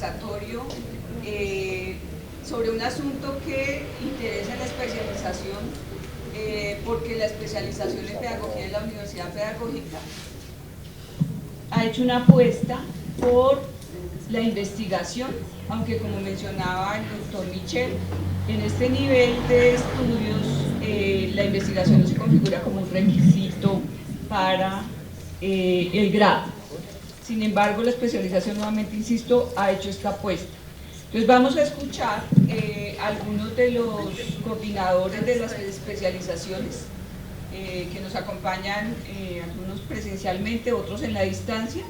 conversatorio sobre un asunto que interesa en la especialización, porque la especialización en pedagogía de la Universidad Pedagógica ha hecho una apuesta por la investigación, aunque como mencionaba el doctor Michel, en este nivel de estudios la investigación no se configura como un requisito para el grado. Sin embargo, la especialización, nuevamente insisto, ha hecho esta apuesta. Entonces vamos a escuchar algunos de los coordinadores de las especializaciones que nos acompañan, algunos presencialmente, otros en la distancia,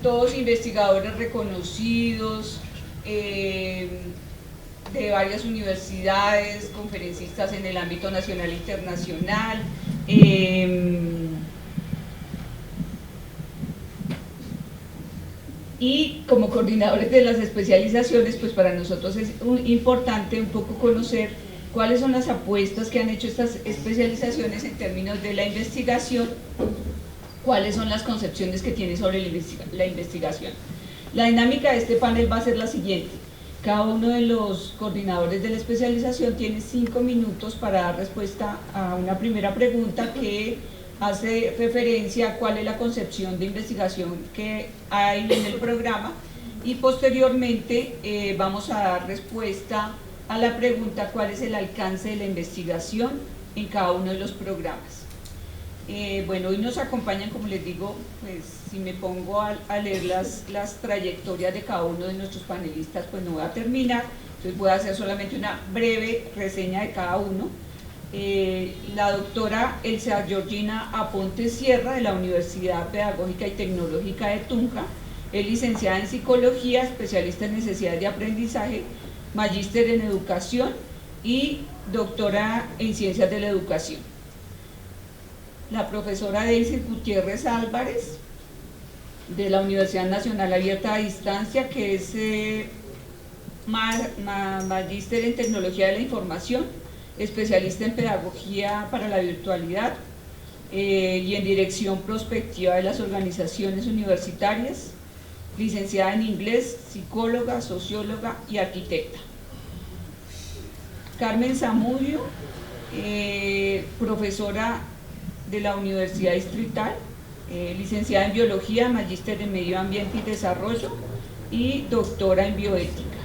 todos investigadores reconocidos de varias universidades, conferencistas en el ámbito nacional e internacional, y como coordinadores de las especializaciones, pues para nosotros es importante un poco conocer cuáles son las apuestas que han hecho estas especializaciones en términos de la investigación, cuáles son las concepciones que tiene sobre la investigación. La dinámica de este panel va a ser la siguiente: cada uno de los coordinadores de la especialización tiene 5 minutos para dar respuesta a una primera pregunta que hace referencia a cuál es la concepción de investigación que hay en el programa, y posteriormente vamos a dar respuesta a la pregunta cuál es el alcance de la investigación en cada uno de los programas. Bueno, hoy nos acompañan, como les digo, pues si me pongo a leer las trayectorias de cada uno de nuestros panelistas, pues no voy a terminar, entonces voy a hacer solamente una breve reseña de cada uno. La doctora Elsa Georgina Aponte Sierra, de la Universidad Pedagógica y Tecnológica de Tunja, es licenciada en Psicología, especialista en necesidades de aprendizaje, magíster en Educación y doctora en Ciencias de la Educación. La profesora Daisy Gutiérrez Álvarez, de la Universidad Nacional Abierta a Distancia, que es magíster en Tecnología de la Información, especialista en Pedagogía para la Virtualidad y en Dirección Prospectiva de las Organizaciones Universitarias, licenciada en Inglés, psicóloga, socióloga y arquitecta. Carmen Zamudio, profesora de la Universidad Distrital, licenciada en Biología, magíster en Medio Ambiente y Desarrollo y doctora en Bioética.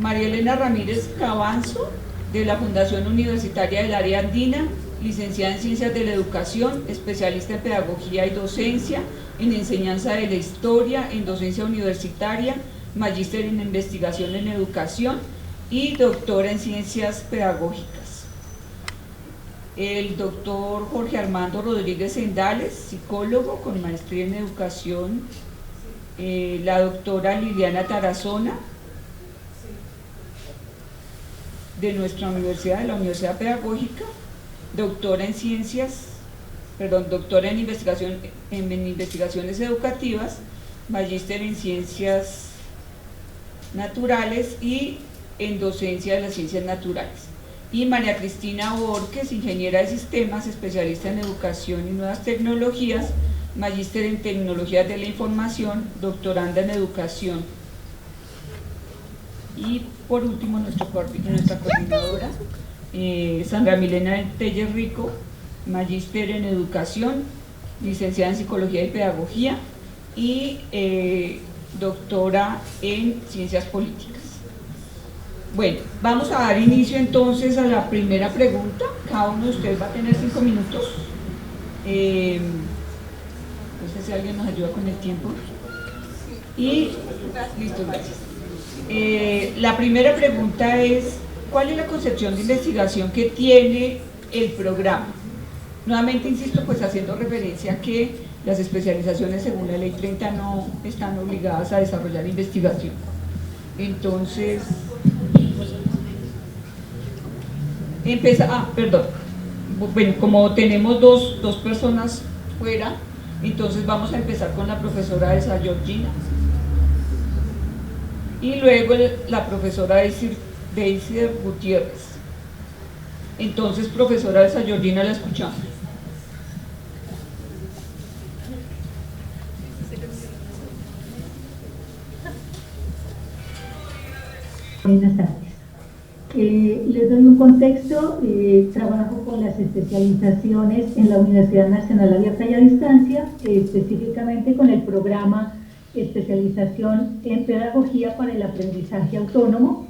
María Elena Ramírez Cabanzo, de la Fundación Universitaria del Área Andina, licenciada en Ciencias de la Educación, especialista en Pedagogía y Docencia, en Enseñanza de la Historia, en Docencia Universitaria, magíster en Investigación en Educación y doctora en Ciencias Pedagógicas. El doctor Jorge Armando Rodríguez Sendales, psicólogo con maestría en Educación. La doctora Liliana Tarazona, de nuestra universidad, de la Universidad Pedagógica, doctora en doctora en investigaciones educativas, magíster en Ciencias Naturales y en Docencia de las Ciencias Naturales. Y María Cristina Borges, ingeniera de sistemas, especialista en Educación y Nuevas Tecnologías, magíster en Tecnologías de la Información, doctoranda en Educación. Y por último, nuestra coordinadora, Sandra Milena Telles Rico, magíster en Educación, licenciada en Psicología y Pedagogía y doctora en Ciencias Políticas. Bueno, vamos a dar inicio entonces a la primera pregunta. Cada uno de ustedes va a tener 5 minutos. No sé si alguien nos ayuda con el tiempo. Y listo, gracias. La primera pregunta es: ¿cuál es la concepción de investigación que tiene el programa? Nuevamente insisto, pues haciendo referencia a que las especializaciones según la ley 30 no están obligadas a desarrollar investigación. Entonces, bueno, como tenemos dos personas fuera, entonces vamos a empezar con la profesora Elsa Georgina y luego la profesora Daisy Gutiérrez. Entonces, profesora Elsa Georgina, la escuchamos. Buenas tardes. Les doy un contexto. Trabajo con las especializaciones en la Universidad Nacional Abierta y a Distancia, específicamente con el programa Especialización en Pedagogía para el Aprendizaje Autónomo.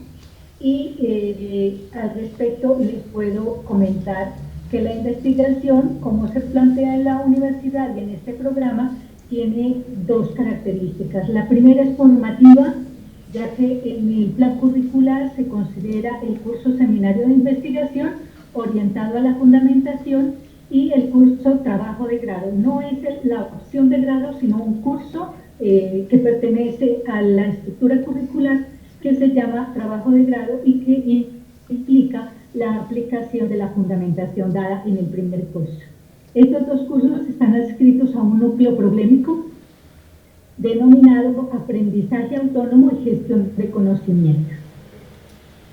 Y al respecto les puedo comentar que la investigación, como se plantea en la universidad y en este programa, tiene dos características. La primera es formativa, ya que en el plan curricular se considera el curso seminario de investigación orientado a la fundamentación y el curso trabajo de grado. No es la opción de grado, sino un curso que pertenece a la estructura curricular que se llama trabajo de grado y que implica la aplicación de la fundamentación dada en el primer curso. Estos dos cursos están adscritos a un núcleo problemático denominado aprendizaje autónomo y gestión de conocimiento.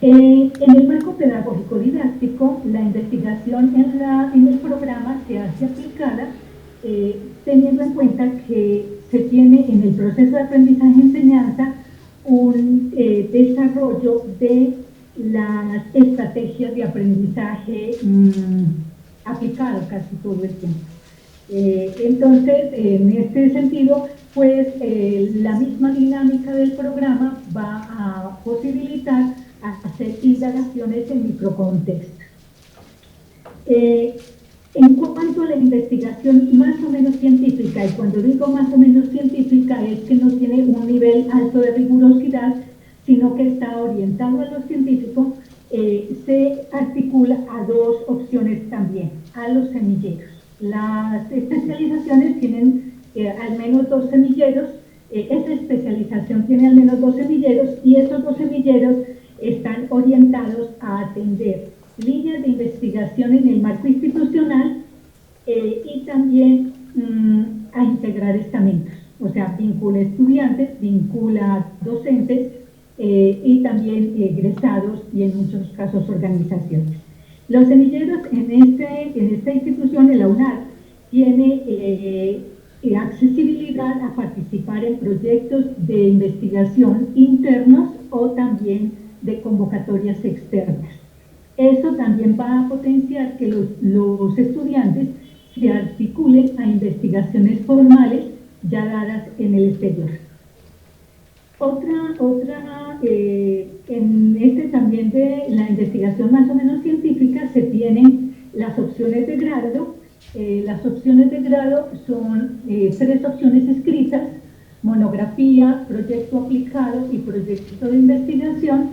En el marco pedagógico didáctico, la investigación en el programa se hace aplicada teniendo en cuenta que se tiene en el proceso de aprendizaje-enseñanza un desarrollo de las estrategias de aprendizaje aplicado casi todo el tiempo. Entonces, en este sentido, pues la misma dinámica del programa va a posibilitar hacer indagaciones en microcontexto. En cuanto a la investigación más o menos científica, y cuando digo más o menos científica es que no tiene un nivel alto de rigurosidad, sino que está orientado a lo científico, se articula a dos opciones también, a los semilleros. Las especializaciones tienen al menos 2 semilleros, esa especialización tiene al menos 2 semilleros y esos 2 semilleros están orientados a atender líneas de investigación en el marco institucional y también a integrar estamentos, o sea, vincula estudiantes, vincula docentes y también egresados y en muchos casos organizaciones. Los semilleros en esta institución, en la UNAR, tiene accesibilidad a participar en proyectos de investigación internos o también de convocatorias externas. Eso también va a potenciar que los estudiantes se articulen a investigaciones formales ya dadas en el exterior. En este también de la investigación más o menos científica se tienen las opciones de grado. Las opciones de grado son 3 opciones escritas: monografía, proyecto aplicado y proyecto de investigación,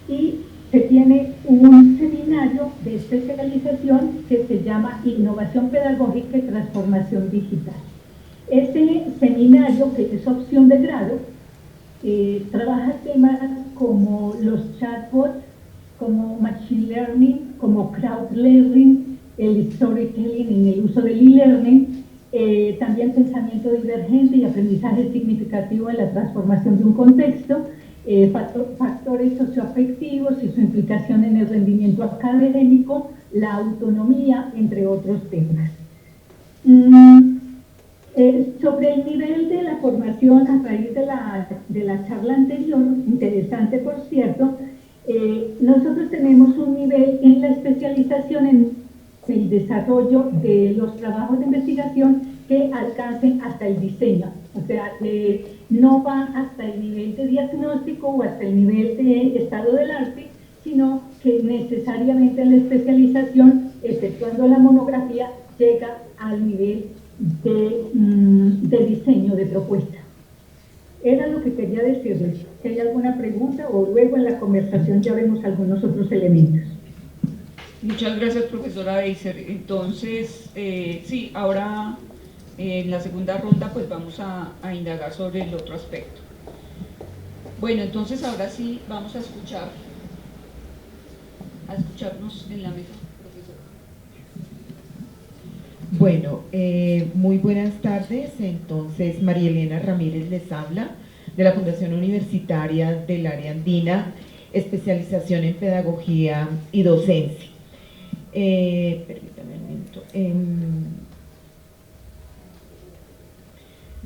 y se tiene un seminario de especialización que se llama Innovación Pedagógica y Transformación Digital. Este seminario, que es opción de grado, trabaja temas como los chatbots, como machine learning, como crowd learning, el storytelling en el uso del e-learning, también pensamiento divergente y aprendizaje significativo en la transformación de un contexto, factores socioafectivos y su implicación en el rendimiento académico, la autonomía, entre otros temas. Sobre el nivel de la formación a raíz de la charla anterior, interesante por cierto, nosotros tenemos un nivel en la especialización en el desarrollo de los trabajos de investigación que alcancen hasta el diseño, o sea, no va hasta el nivel de diagnóstico o hasta el nivel de estado del arte, sino que necesariamente la especialización, exceptuando la monografía, llega al nivel de diseño, de propuesta. Era lo que quería decirles. Si hay alguna pregunta o luego en la conversación ya vemos algunos otros elementos. Muchas gracias, profesora Beiser. Entonces, sí, ahora en la segunda ronda pues vamos a indagar sobre el otro aspecto. Bueno, entonces ahora sí vamos a escucharnos en la mesa, profesora. Bueno, muy buenas tardes. Entonces, María Elena Ramírez les habla de la Fundación Universitaria del Área Andina, especialización en pedagogía y docencia. Permítame un momento.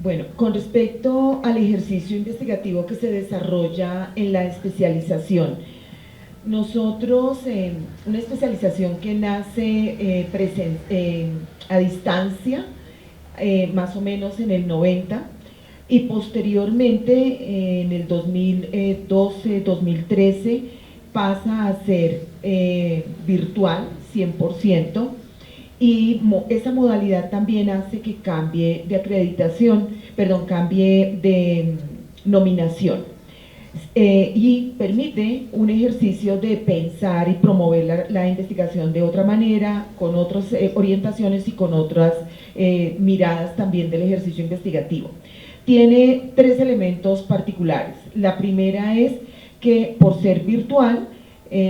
Bueno, con respecto al ejercicio investigativo que se desarrolla en la especialización, nosotros, una especialización que nace a distancia, más o menos en el 90, y posteriormente en el 2012-2013 pasa a ser virtual 100%, y esa modalidad también hace que cambie de acreditación, perdón, cambie de nominación, y permite un ejercicio de pensar y promover la investigación de otra manera, con otras orientaciones y con otras miradas también del ejercicio investigativo. Tiene tres elementos particulares. La primera es que por ser virtual,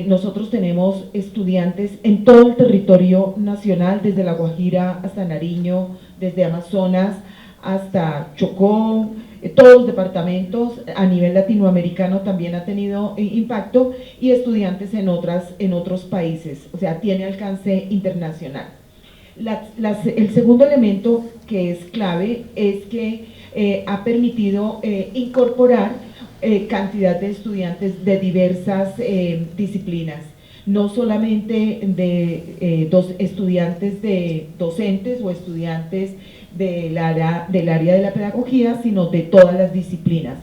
nosotros tenemos estudiantes en todo el territorio nacional, desde La Guajira hasta Nariño, desde Amazonas hasta Chocó, todos los departamentos. A nivel latinoamericano también ha tenido impacto, y estudiantes en otros países, o sea, tiene alcance internacional. El segundo elemento que es clave es que ha permitido incorporar cantidad de estudiantes de diversas disciplinas, no solamente de estudiantes de docentes o estudiantes del área de la pedagogía, sino de todas las disciplinas.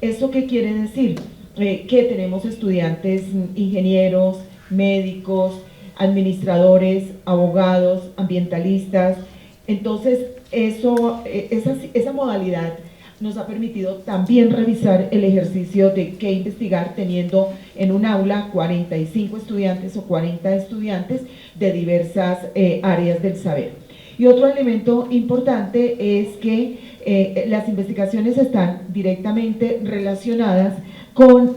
¿Eso qué quiere decir? Que tenemos estudiantes ingenieros, médicos, administradores, abogados, ambientalistas. Entonces, esa modalidad nos ha permitido también revisar el ejercicio de qué investigar, teniendo en un aula 45 estudiantes o 40 estudiantes de diversas áreas del saber. Y otro elemento importante es que las investigaciones están directamente relacionadas con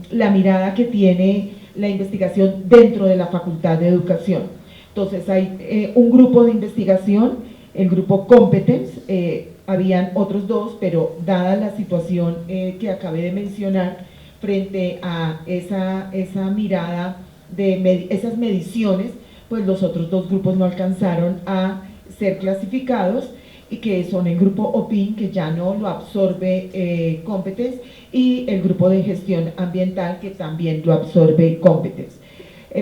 la mirada que tiene la investigación dentro de la Facultad de Educación. Entonces hay un grupo de investigación, el grupo Competence, habían otros dos, pero dada la situación que acabé de mencionar, frente a esa mirada de esas mediciones, pues los otros dos grupos no alcanzaron a ser clasificados, y que son el grupo OPIN, que ya no lo absorbe Competence, y el grupo de gestión ambiental, que también lo absorbe Competence.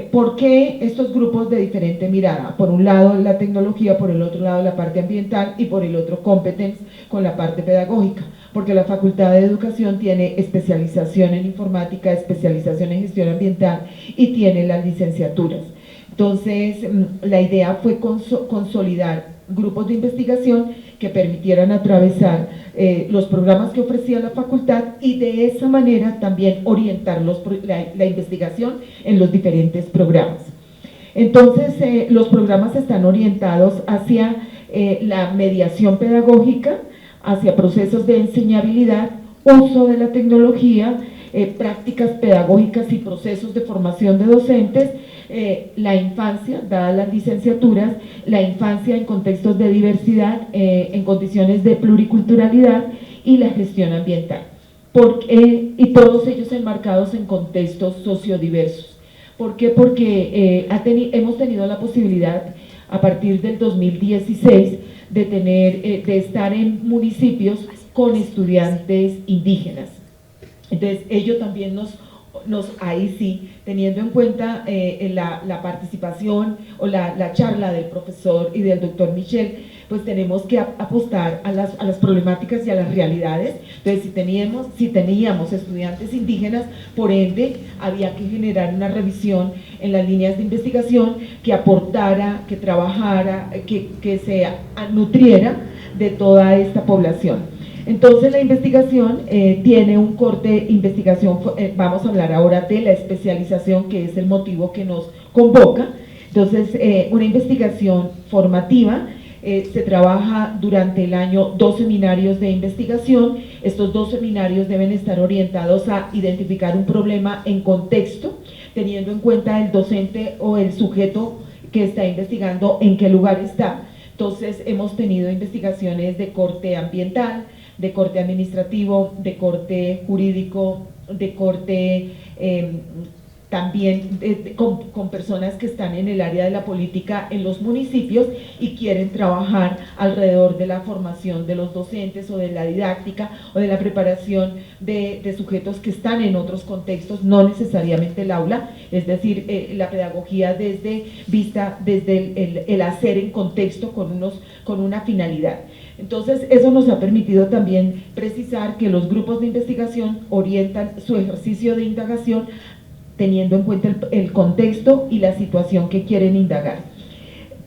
¿Por qué estos grupos de diferente mirada? Por un lado la tecnología, por el otro lado la parte ambiental, y por el otro Competence con la parte pedagógica, porque la Facultad de Educación tiene especialización en informática, especialización en gestión ambiental, y tiene las licenciaturas. Entonces, la idea fue consolidar grupos de investigación que permitieran atravesar los programas que ofrecía la facultad, y de esa manera también orientar la investigación en los diferentes programas. Entonces, los programas están orientados hacia la mediación pedagógica, hacia procesos de enseñabilidad, uso de la tecnología, prácticas pedagógicas y procesos de formación de docentes, la infancia, dadas las licenciaturas, la infancia en contextos de diversidad, en condiciones de pluriculturalidad, y la gestión ambiental, y todos ellos enmarcados en contextos sociodiversos. ¿Por qué? Porque hemos tenido la posibilidad, a partir del 2016, de estar en municipios con estudiantes indígenas. Entonces, ello también ahí sí, teniendo en cuenta la participación o la charla del profesor y del doctor Michel, pues tenemos que apostar a las problemáticas y a las realidades. Entonces, si teníamos estudiantes indígenas, por ende, había que generar una revisión en las líneas de investigación que aportara, que trabajara, que se nutriera de toda esta población. Entonces la investigación tiene un corte investigación, vamos a hablar ahora de la especialización, que es el motivo que nos convoca. Entonces, una investigación formativa, se trabaja durante el año 2 seminarios de investigación. Estos 2 seminarios deben estar orientados a identificar un problema en contexto, teniendo en cuenta el docente o el sujeto que está investigando en qué lugar está. Entonces, hemos tenido investigaciones de corte ambiental, de corte administrativo, de corte jurídico, de corte también con personas que están en el área de la política en los municipios y quieren trabajar alrededor de la formación de los docentes o de la didáctica o de la preparación de sujetos que están en otros contextos, no necesariamente el aula, es decir, la pedagogía vista desde el hacer en contexto con una finalidad. Entonces, eso nos ha permitido también precisar que los grupos de investigación orientan su ejercicio de indagación teniendo en cuenta el contexto y la situación que quieren indagar.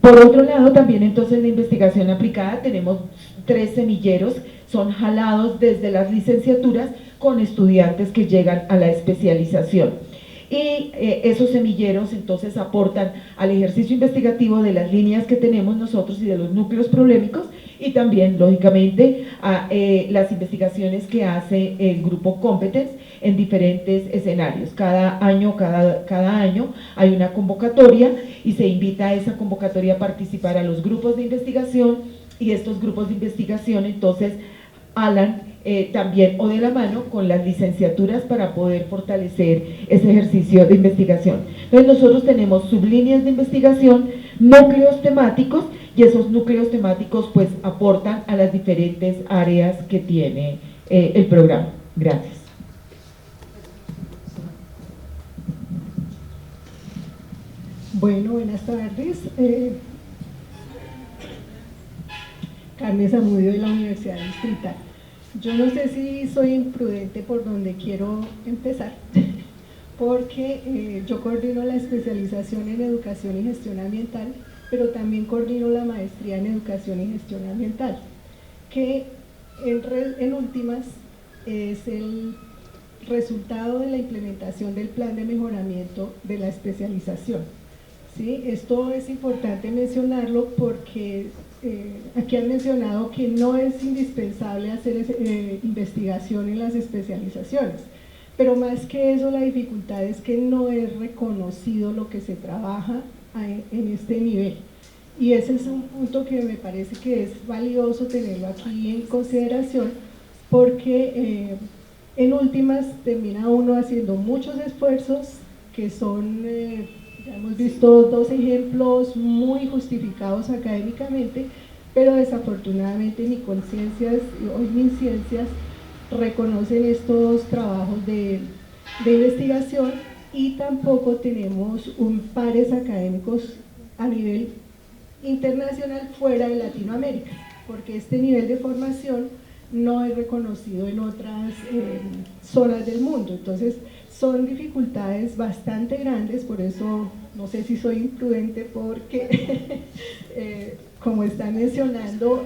Por otro lado, también entonces la investigación aplicada tenemos 3 semilleros, son jalados desde las licenciaturas con estudiantes que llegan a la especialización. Y esos semilleros entonces aportan al ejercicio investigativo de las líneas que tenemos nosotros y de los núcleos problemáticos, y también, lógicamente, a las investigaciones que hace el grupo Competence en diferentes escenarios. Cada año hay una convocatoria y se invita a esa convocatoria a participar a los grupos de investigación, y estos grupos de investigación entonces hablan también o de la mano con las licenciaturas para poder fortalecer ese ejercicio de investigación. Entonces nosotros tenemos sublíneas de investigación, núcleos temáticos, y esos núcleos temáticos pues aportan a las diferentes áreas que tiene el programa. Gracias. Bueno, buenas tardes. Carmen Zamudio de la Universidad Distrital. Yo no sé si soy imprudente por donde quiero empezar, porque yo coordino la especialización en Educación y Gestión Ambiental, pero también coordino la maestría en Educación y Gestión Ambiental, que en últimas es el resultado de la implementación del plan de mejoramiento de la especialización. ¿Sí? Esto es importante mencionarlo porque aquí han mencionado que no es indispensable hacer investigación en las especializaciones, pero más que eso la dificultad es que no es reconocido lo que se trabaja en este nivel, y ese es un punto que me parece que es valioso tenerlo aquí en consideración, porque en últimas termina uno haciendo muchos esfuerzos que son, ya hemos visto 2 ejemplos muy justificados académicamente, pero desafortunadamente ni conciencias ni ciencias reconocen estos trabajos de investigación, y tampoco tenemos pares académicos a nivel internacional fuera de Latinoamérica, porque este nivel de formación no es reconocido en otras zonas del mundo. Entonces son dificultades bastante grandes, por eso no sé si soy imprudente, porque como están mencionando,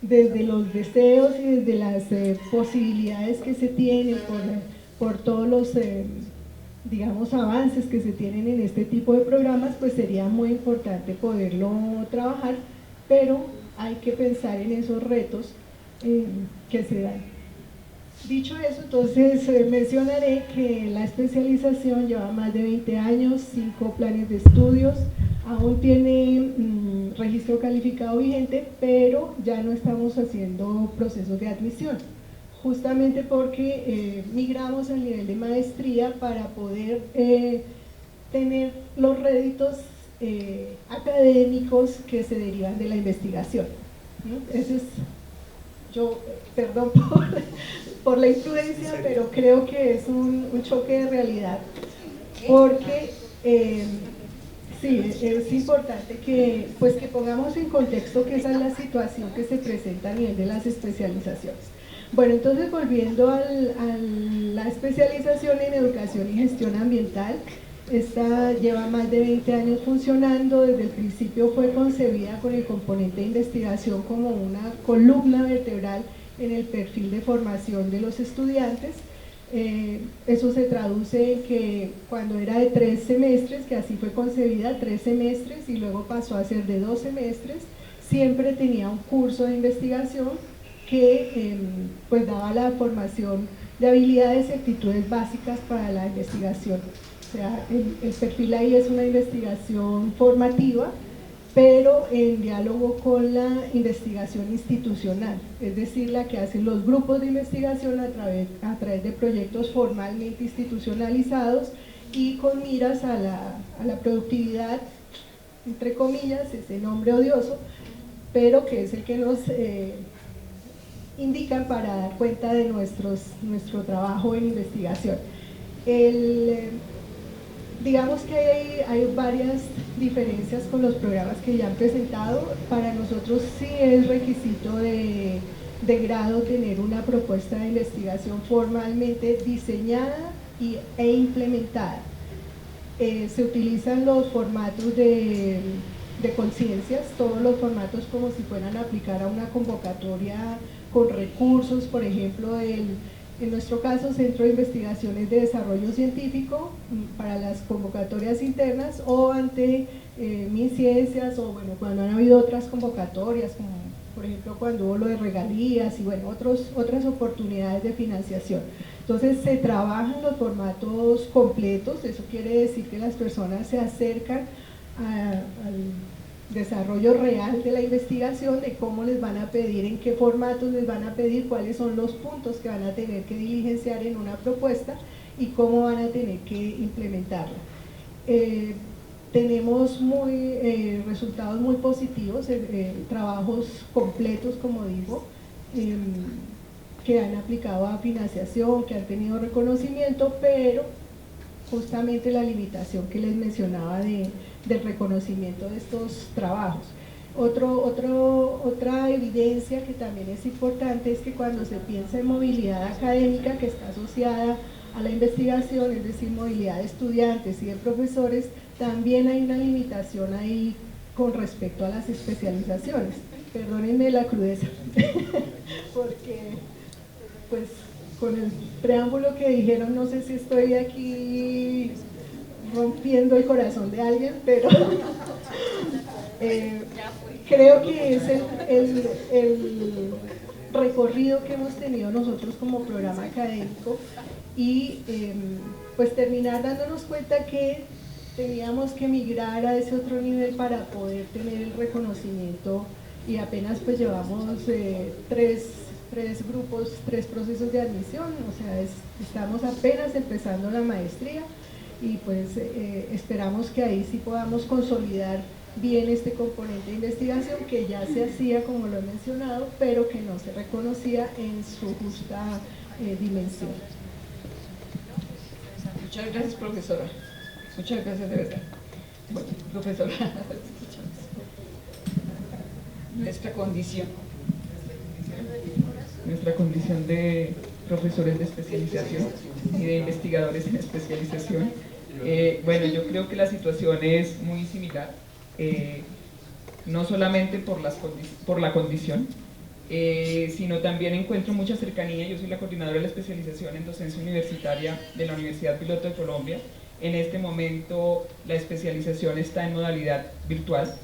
desde los deseos y desde las posibilidades que se tienen por todos los digamos avances que se tienen en este tipo de programas, pues sería muy importante poderlo trabajar, pero hay que pensar en esos retos que se dan. Dicho eso, entonces mencionaré que la especialización lleva más de 20 años, 5 planes de estudios, aún tiene registro calificado vigente, pero ya no estamos haciendo procesos de admisión, justamente porque migramos al nivel de maestría para poder tener los réditos académicos que se derivan de la investigación. Ese es, yo, perdón por la imprudencia, pero creo que es un choque de realidad, porque sí, es importante que pongamos en contexto que esa es la situación que se presenta a nivel de las especializaciones. Bueno, entonces volviendo a la especialización en Educación y Gestión Ambiental, esta lleva más de 20 años funcionando. Desde el principio fue concebida con el componente de investigación como una columna vertebral en el perfil de formación de los estudiantes. Eso se traduce en que cuando era de 3 semestres, que así fue concebida, 3 semestres, y luego pasó a ser de 2 semestres, siempre tenía un curso de investigación que pues daba la formación de habilidades y actitudes básicas para la investigación. O sea, el perfil ahí es una investigación formativa, pero en diálogo con la investigación institucional, es decir, la que hacen los grupos de investigación a través de proyectos formalmente institucionalizados y con miras a la productividad, entre comillas, ese nombre odioso, pero que es el que nos indican para dar cuenta de nuestro trabajo en investigación. Digamos que hay varias diferencias con los programas que ya han presentado. Para nosotros sí es requisito de grado tener una propuesta de investigación formalmente diseñada e implementada. Se utilizan los formatos de conciencias, todos los formatos como si fueran a aplicar a una convocatoria con recursos, por ejemplo, en nuestro caso, Centro de Investigaciones de Desarrollo Científico para las convocatorias internas o ante MinCiencias, o bueno, cuando han habido otras convocatorias, como por ejemplo cuando hubo lo de regalías y bueno, otras oportunidades de financiación. Entonces se trabajan los formatos completos, eso quiere decir que las personas se acercan al desarrollo real de la investigación, de cómo les van a pedir, en qué formatos les van a pedir, cuáles son los puntos que van a tener que diligenciar en una propuesta y cómo van a tener que implementarla. Tenemos resultados muy positivos, trabajos completos, como digo, que han aplicado a financiación, que han tenido reconocimiento, pero justamente la limitación que les mencionaba del reconocimiento de estos trabajos. Otra evidencia que también es importante es que cuando se piensa en movilidad académica que está asociada a la investigación, es decir, movilidad de estudiantes y de profesores, también hay una limitación ahí con respecto a las especializaciones. Perdónenme la crudeza, porque pues con el preámbulo que dijeron, no sé si estoy aquí rompiendo el corazón de alguien, pero creo que es el recorrido que hemos tenido nosotros como programa académico y pues terminar dándonos cuenta que teníamos que migrar a ese otro nivel para poder tener el reconocimiento, y apenas pues llevamos tres procesos de admisión, o sea, estamos apenas empezando la maestría y pues esperamos que ahí sí podamos consolidar bien este componente de investigación que ya se hacía, como lo he mencionado, pero que no se reconocía en su justa dimensión. Muchas gracias, profesora. Muchas gracias, de verdad. Bueno, profesora, nuestra condición de profesores de especialización y de investigadores en especialización. Bueno, yo creo que la situación es muy similar, no solamente por la condición, sino también encuentro mucha cercanía. Yo soy la coordinadora de la especialización en docencia universitaria de la Universidad Piloto de Colombia. En este momento la especialización está en modalidad virtual.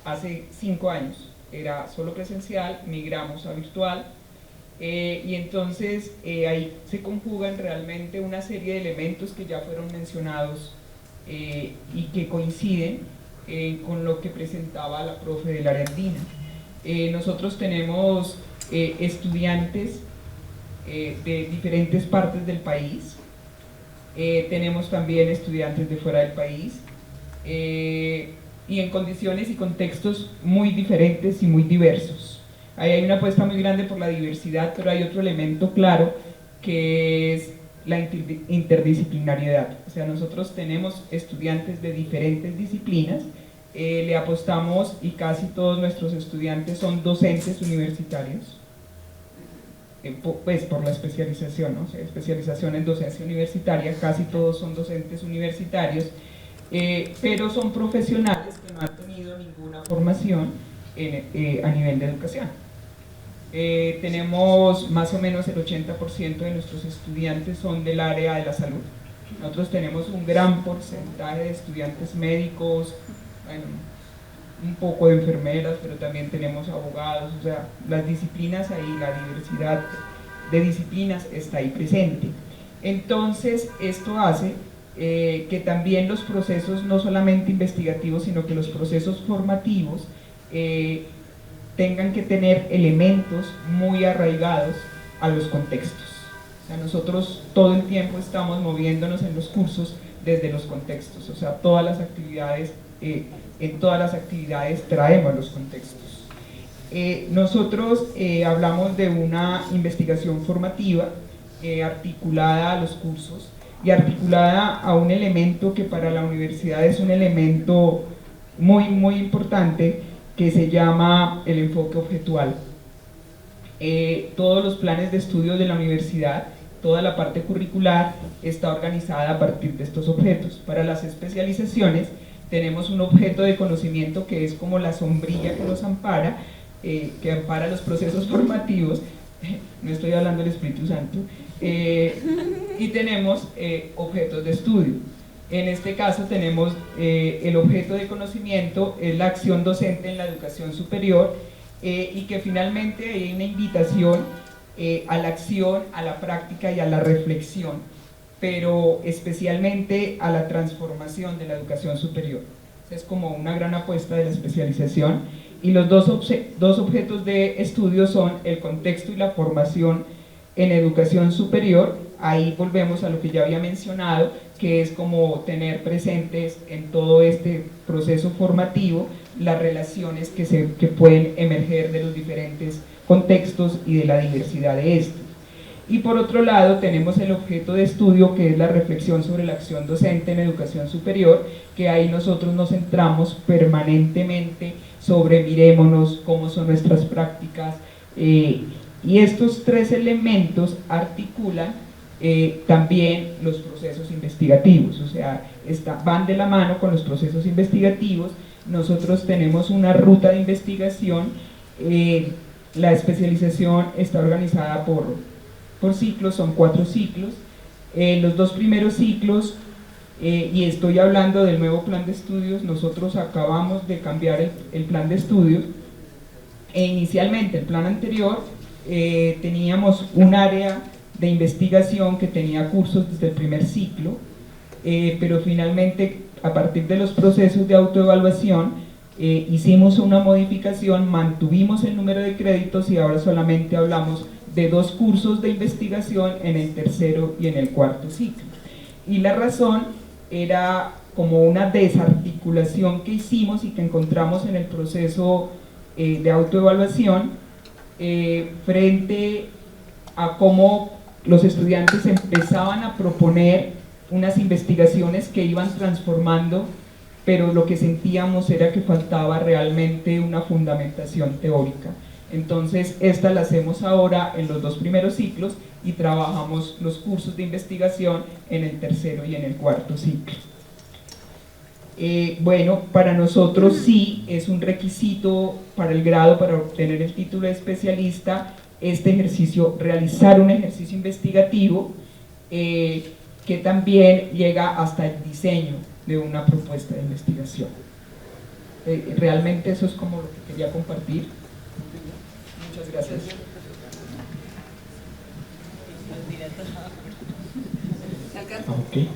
Hace 5 años era solo presencial, migramos a virtual, y entonces ahí se conjugan realmente una serie de elementos que ya fueron mencionados y que coinciden con lo que presentaba la profe del área andina. Nosotros tenemos estudiantes de diferentes partes del país, tenemos también estudiantes de fuera del país, y en condiciones y contextos muy diferentes y muy diversos. Ahí hay una apuesta muy grande por la diversidad, pero hay otro elemento claro que es la interdisciplinariedad. O sea, nosotros tenemos estudiantes de diferentes disciplinas, le apostamos y casi todos nuestros estudiantes son docentes universitarios, pues por la especialización, ¿no? O sea, especialización en docencia universitaria, casi todos son docentes universitarios, pero son profesionales que no han tenido ninguna formación a nivel de educación. Tenemos más o menos el 80% de nuestros estudiantes son del área de la salud. Nosotros tenemos un gran porcentaje de estudiantes médicos, bueno, un poco de enfermeras, pero también tenemos abogados. O sea, las disciplinas ahí, la diversidad de disciplinas está ahí presente. Entonces esto hace que también los procesos, no solamente investigativos, sino que los procesos formativos tengan que tener elementos muy arraigados a los contextos. sea, nosotros todo el tiempo estamos moviéndonos en los cursos desde los contextos, o sea, todas las actividades, en todas las actividades traemos los contextos. Nosotros hablamos de una investigación formativa articulada a los cursos y articulada a un elemento que para la universidad es un elemento muy importante, que se llama el enfoque objetual. Todos los planes de estudio de la universidad, toda la parte curricular está organizada a partir de estos objetos. Para las especializaciones tenemos un objeto de conocimiento que es como la sombrilla que nos ampara, que ampara los procesos formativos, no estoy hablando del Espíritu Santo, y tenemos objetos de estudio. En este caso tenemos el objeto de conocimiento, es la acción docente en la educación superior, y que finalmente hay una invitación a la acción, a la práctica y a la reflexión, pero especialmente a la transformación de la educación superior. Es como una gran apuesta de la especialización, y los dos objetos de estudio son el contexto y la formación en educación superior. Ahí volvemos a lo que ya había mencionado, que es como tener presentes en todo este proceso formativo las relaciones que pueden emerger de los diferentes contextos y de la diversidad de estos. Y por otro lado tenemos el objeto de estudio, que es la reflexión sobre la acción docente en educación superior, que ahí nosotros nos centramos permanentemente sobre mirémonos cómo son nuestras prácticas, y estos tres elementos articulan también los procesos investigativos, o sea, van de la mano con los procesos investigativos. Nosotros tenemos una ruta de investigación, la especialización está organizada por ciclos, son 4 ciclos. Los 2 primeros ciclos, y estoy hablando del nuevo plan de estudios, nosotros acabamos de cambiar el plan de estudios. Inicialmente el plan anterior teníamos un área de investigación que tenía cursos desde el primer ciclo, pero finalmente a partir de los procesos de autoevaluación hicimos una modificación, mantuvimos el número de créditos y ahora solamente hablamos de 2 cursos de investigación en el tercero y en el cuarto ciclo. Y la razón era como una desarticulación que hicimos y que encontramos en el proceso de autoevaluación, frente a cómo los estudiantes empezaban a proponer unas investigaciones que iban transformando, pero lo que sentíamos era que faltaba realmente una fundamentación teórica. Entonces esta la hacemos ahora en los 2 primeros ciclos y trabajamos los cursos de investigación en el tercero y en el cuarto ciclo. Bueno, para nosotros sí es un requisito para el grado, para obtener el título de especialista, este ejercicio, realizar un ejercicio investigativo que también llega hasta el diseño de una propuesta de investigación. Realmente eso es como lo que quería compartir. Muchas gracias. Okay.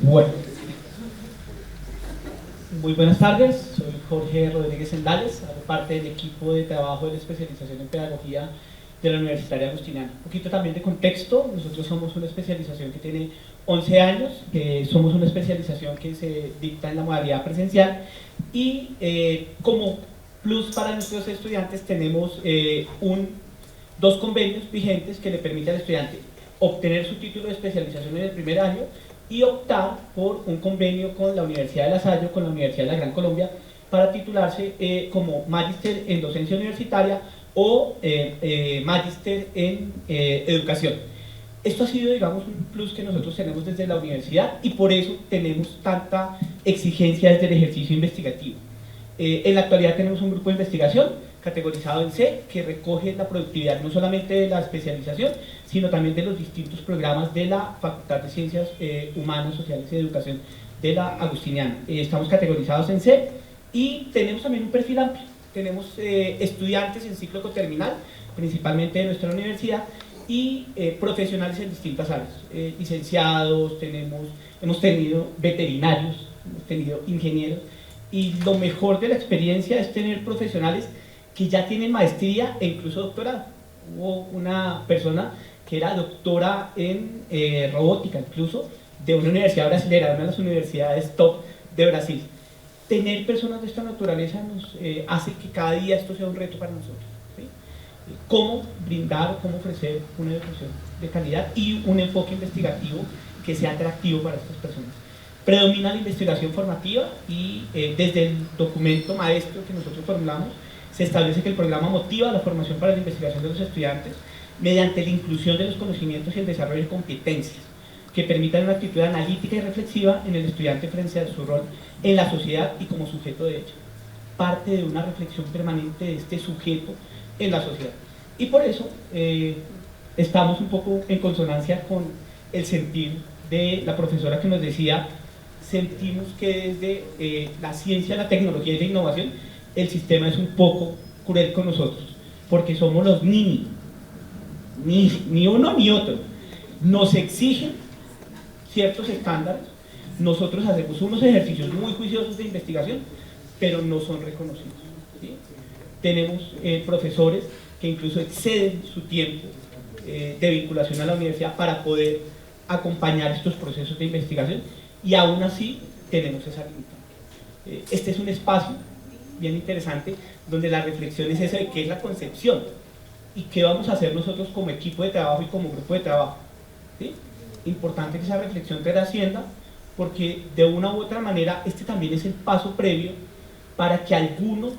Bueno, muy buenas tardes, soy Jorge Rodríguez Sendales, hago parte del equipo de trabajo de la especialización en pedagogía de la Universitaria Agustiniana. Un poquito también de contexto, nosotros somos una especialización que tiene 11 años, somos una especialización que se dicta en la modalidad presencial y como plus para nuestros estudiantes tenemos 2 convenios vigentes que le permiten al estudiante obtener su título de especialización en el primer año y optar por un convenio con la Universidad de La Salle, con la Universidad de la Gran Colombia, para titularse como Magíster en Docencia Universitaria o Magíster en Educación. Esto ha sido, digamos, un plus que nosotros tenemos desde la universidad y por eso tenemos tanta exigencia desde el ejercicio investigativo. En la actualidad tenemos un grupo de investigación categorizado en C, que recoge la productividad no solamente de la especialización, sino también de los distintos programas de la Facultad de Ciencias Humanas, Sociales y de Educación de la Agustiniana. Estamos categorizados en C y tenemos también un perfil amplio. Tenemos estudiantes en ciclo coterminal, principalmente de nuestra universidad, y profesionales en distintas áreas. Licenciados, hemos tenido veterinarios, hemos tenido ingenieros, y lo mejor de la experiencia es tener profesionales que ya tienen maestría e incluso doctorado. Hubo una persona que era doctora en robótica, incluso de una universidad brasilera, una de las universidades top de Brasil. Tener personas de esta naturaleza nos hace que cada día esto sea un reto para nosotros, ¿sí? Cómo brindar, cómo ofrecer una educación de calidad y un enfoque investigativo que sea atractivo para estas personas. Predomina la investigación formativa y desde el documento maestro que nosotros formulamos se establece que el programa motiva la formación para la investigación de los estudiantes mediante la inclusión de los conocimientos y el desarrollo de competencias que permitan una actitud analítica y reflexiva en el estudiante frente a su rol en la sociedad y como sujeto de ella. Parte de una reflexión permanente de este sujeto en la sociedad. Y por eso estamos un poco en consonancia con el sentir de la profesora que nos decía, sentimos que desde la ciencia, la tecnología y la innovación, el sistema es un poco cruel con nosotros, porque somos los ni uno ni otro. Nos exigen ciertos estándares, nosotros hacemos unos ejercicios muy juiciosos de investigación, pero no son reconocidos, ¿sí? Tenemos profesores que incluso exceden su tiempo de vinculación a la universidad para poder acompañar estos procesos de investigación y aún así tenemos esa limitante. Este es un espacio bien interesante donde la reflexión es esa de qué es la concepción y qué vamos a hacer nosotros como equipo de trabajo y como grupo de trabajo, ¿sí? Importante que esa reflexión trascienda porque de una u otra manera este también es el paso previo para que algunos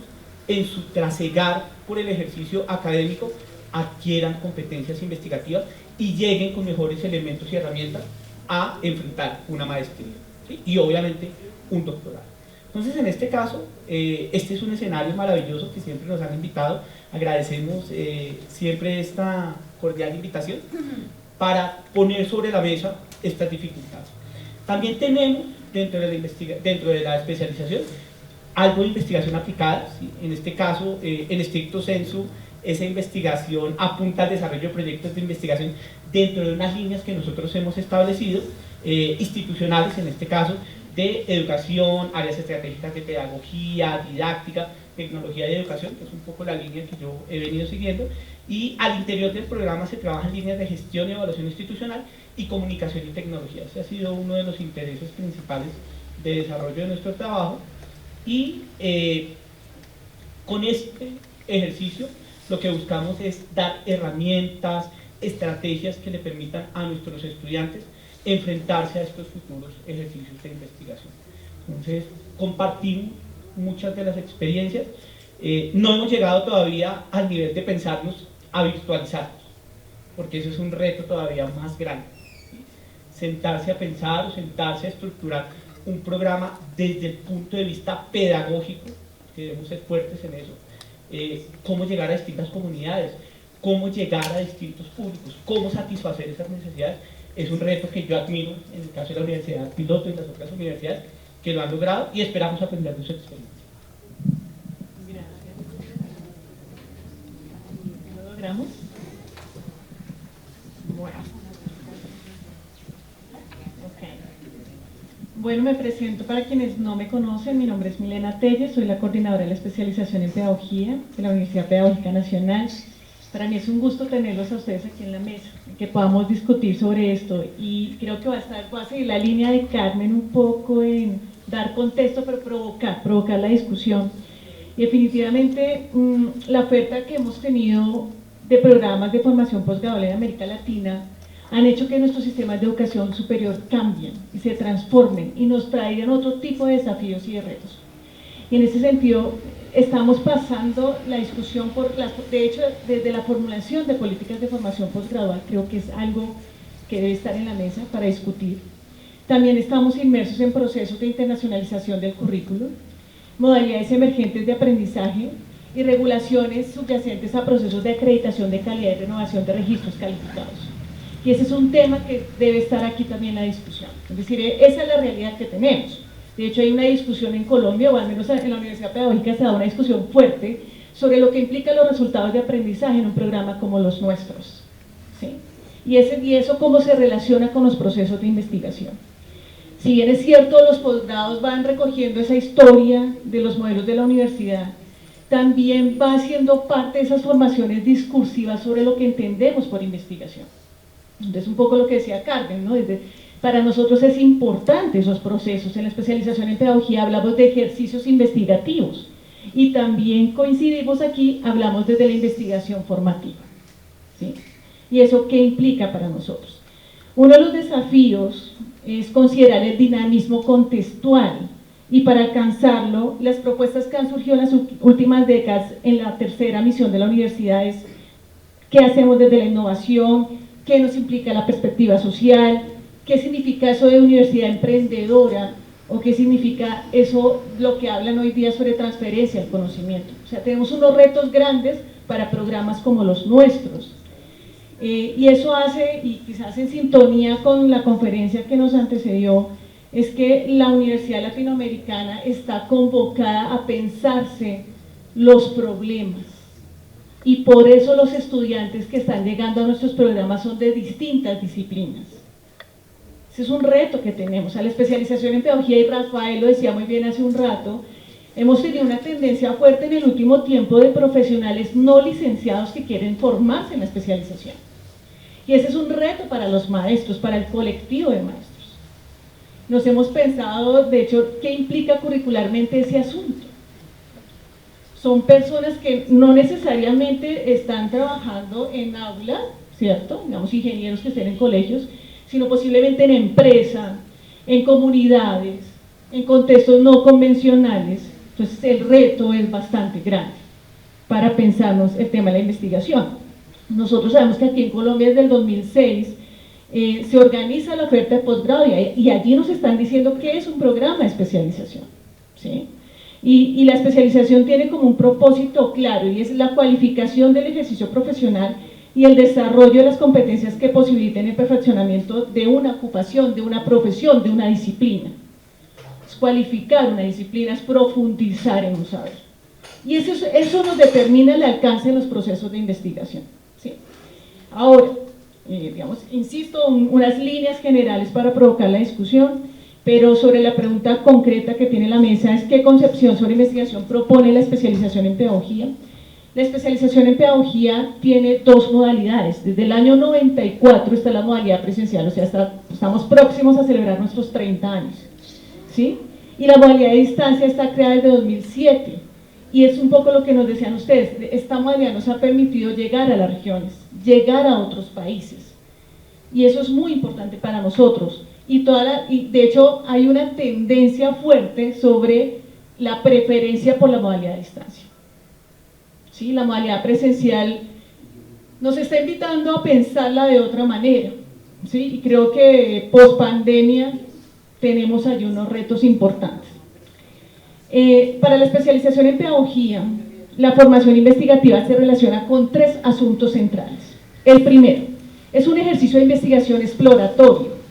en su trasegar por el ejercicio académico adquieran competencias investigativas y lleguen con mejores elementos y herramientas a enfrentar una maestría, ¿sí? Y obviamente un doctorado. Entonces en este caso, este es un escenario maravilloso que siempre nos han invitado, agradecemos siempre esta cordial invitación para poner sobre la mesa estas dificultades. También tenemos dentro de la especialización algo de investigación aplicada, ¿sí? En este caso, en estricto sensu, esa investigación apunta al desarrollo de proyectos de investigación dentro de unas líneas que nosotros hemos establecido, institucionales en este caso, de educación, áreas estratégicas de pedagogía, didáctica, tecnología y educación, que es un poco la línea que yo he venido siguiendo, y al interior del programa se trabajan líneas de gestión y evaluación institucional y comunicación y tecnología. Ese ha sido uno de los intereses principales de desarrollo de nuestro trabajo y con este ejercicio lo que buscamos es dar herramientas, estrategias que le permitan a nuestros estudiantes enfrentarse a estos futuros ejercicios de investigación. Entonces, compartimos muchas de las experiencias. No hemos llegado todavía al nivel de pensarnos a virtualizarnos, porque eso es un reto todavía más grande. Sentarse a pensar o sentarse a estructurar un programa desde el punto de vista pedagógico, que debemos ser fuertes en eso, cómo llegar a distintas comunidades, cómo llegar a distintos públicos, cómo satisfacer esas necesidades, es un reto que yo admiro en el caso de la Universidad Piloto y las otras universidades que lo han logrado y esperamos aprender de su experiencia. Gracias. ¿Lo logramos? Bueno. Bueno, me presento para quienes no me conocen. Mi nombre es Milena Telles, soy la coordinadora de la especialización en pedagogía de la Universidad Pedagógica Nacional. Para mí es un gusto tenerlos a ustedes aquí en la mesa, que podamos discutir sobre esto y creo que va a seguir la línea de Carmen un poco en dar contexto, pero provocar la discusión. Y definitivamente la oferta que hemos tenido de programas de formación posgradual en América Latina han hecho que nuestros sistemas de educación superior cambien y se transformen y nos traigan otro tipo de desafíos y de retos. Y en ese sentido, estamos pasando la discusión de hecho, desde la formulación de políticas de formación posgradual, creo que es algo que debe estar en la mesa para discutir. También estamos inmersos en procesos de internacionalización del currículo, modalidades emergentes de aprendizaje y regulaciones subyacentes a procesos de acreditación de calidad y renovación de registros calificados. Y ese es un tema que debe estar aquí también en la discusión. Es decir, esa es la realidad que tenemos. De hecho, hay una discusión en Colombia, o al menos en la Universidad Pedagógica se da una discusión fuerte sobre lo que implican los resultados de aprendizaje en un programa como los nuestros, ¿sí? Y eso cómo se relaciona con los procesos de investigación. Si bien es cierto, los posgrados van recogiendo esa historia de los modelos de la universidad, también va siendo parte de esas formaciones discursivas sobre lo que entendemos por investigación. Entonces, un poco lo que decía Carmen, ¿no? Para nosotros es importante esos procesos. En la especialización en pedagogía hablamos de ejercicios investigativos y también coincidimos aquí, hablamos desde la investigación formativa, ¿sí? ¿Y eso qué implica para nosotros? Uno de los desafíos es considerar el dinamismo contextual, y para alcanzarlo, las propuestas que han surgido en las últimas décadas en la tercera misión de la universidad es qué hacemos desde la innovación, qué nos implica la perspectiva social, qué significa eso de universidad emprendedora, o qué significa eso, lo que hablan hoy día sobre transferencia del conocimiento. O sea, tenemos unos retos grandes para programas como los nuestros. Y eso hace, y quizás en sintonía con la conferencia que nos antecedió, es que la Universidad Latinoamericana está convocada a pensarse los problemas, y por eso los estudiantes que están llegando a nuestros programas son de distintas disciplinas. Ese es un reto que tenemos. A la especialización en pedagogía, y Rafael lo decía muy bien hace un rato, hemos tenido una tendencia fuerte en el último tiempo de profesionales no licenciados que quieren formarse en la especialización. Y ese es un reto para los maestros, para el colectivo de maestros. Nos hemos pensado, de hecho, qué implica curricularmente ese asunto. Son personas que no necesariamente están trabajando en aula, ¿cierto? Digamos, ingenieros que estén en colegios, sino posiblemente en empresa, en comunidades, en contextos no convencionales. Entonces el reto es bastante grande para pensarnos el tema de la investigación. Nosotros sabemos que aquí en Colombia desde el 2006 se organiza la oferta de posgrado y allí nos están diciendo que es un programa de especialización, ¿sí? Y la especialización tiene como un propósito claro, y es la cualificación del ejercicio profesional y el desarrollo de las competencias que posibiliten el perfeccionamiento de una ocupación, de una profesión, de una disciplina. Es cualificar una disciplina, es profundizar en un saber. Y eso nos determina el alcance de los procesos de investigación, ¿sí? Ahora, digamos, insisto, unas líneas generales para provocar la discusión, pero sobre la pregunta concreta que tiene la mesa es ¿qué concepción sobre investigación propone la especialización en pedagogía? La especialización en pedagogía tiene dos modalidades. Desde el año 94 está la modalidad presencial, o sea, estamos próximos a celebrar nuestros 30 años, ¿sí? Y la modalidad de distancia está creada desde 2007, y es un poco lo que nos decían ustedes. Esta modalidad nos ha permitido llegar a las regiones, llegar a otros países, y eso es muy importante para nosotros. Y de hecho hay una tendencia fuerte sobre la preferencia por la modalidad de distancia, ¿sí? La modalidad presencial nos está invitando a pensarla de otra manera, ¿sí? Y creo que post pandemia tenemos allí unos retos importantes. Para la especialización en pedagogía, la formación investigativa se relaciona con tres asuntos centrales. El primero es un ejercicio de investigación exploratorio,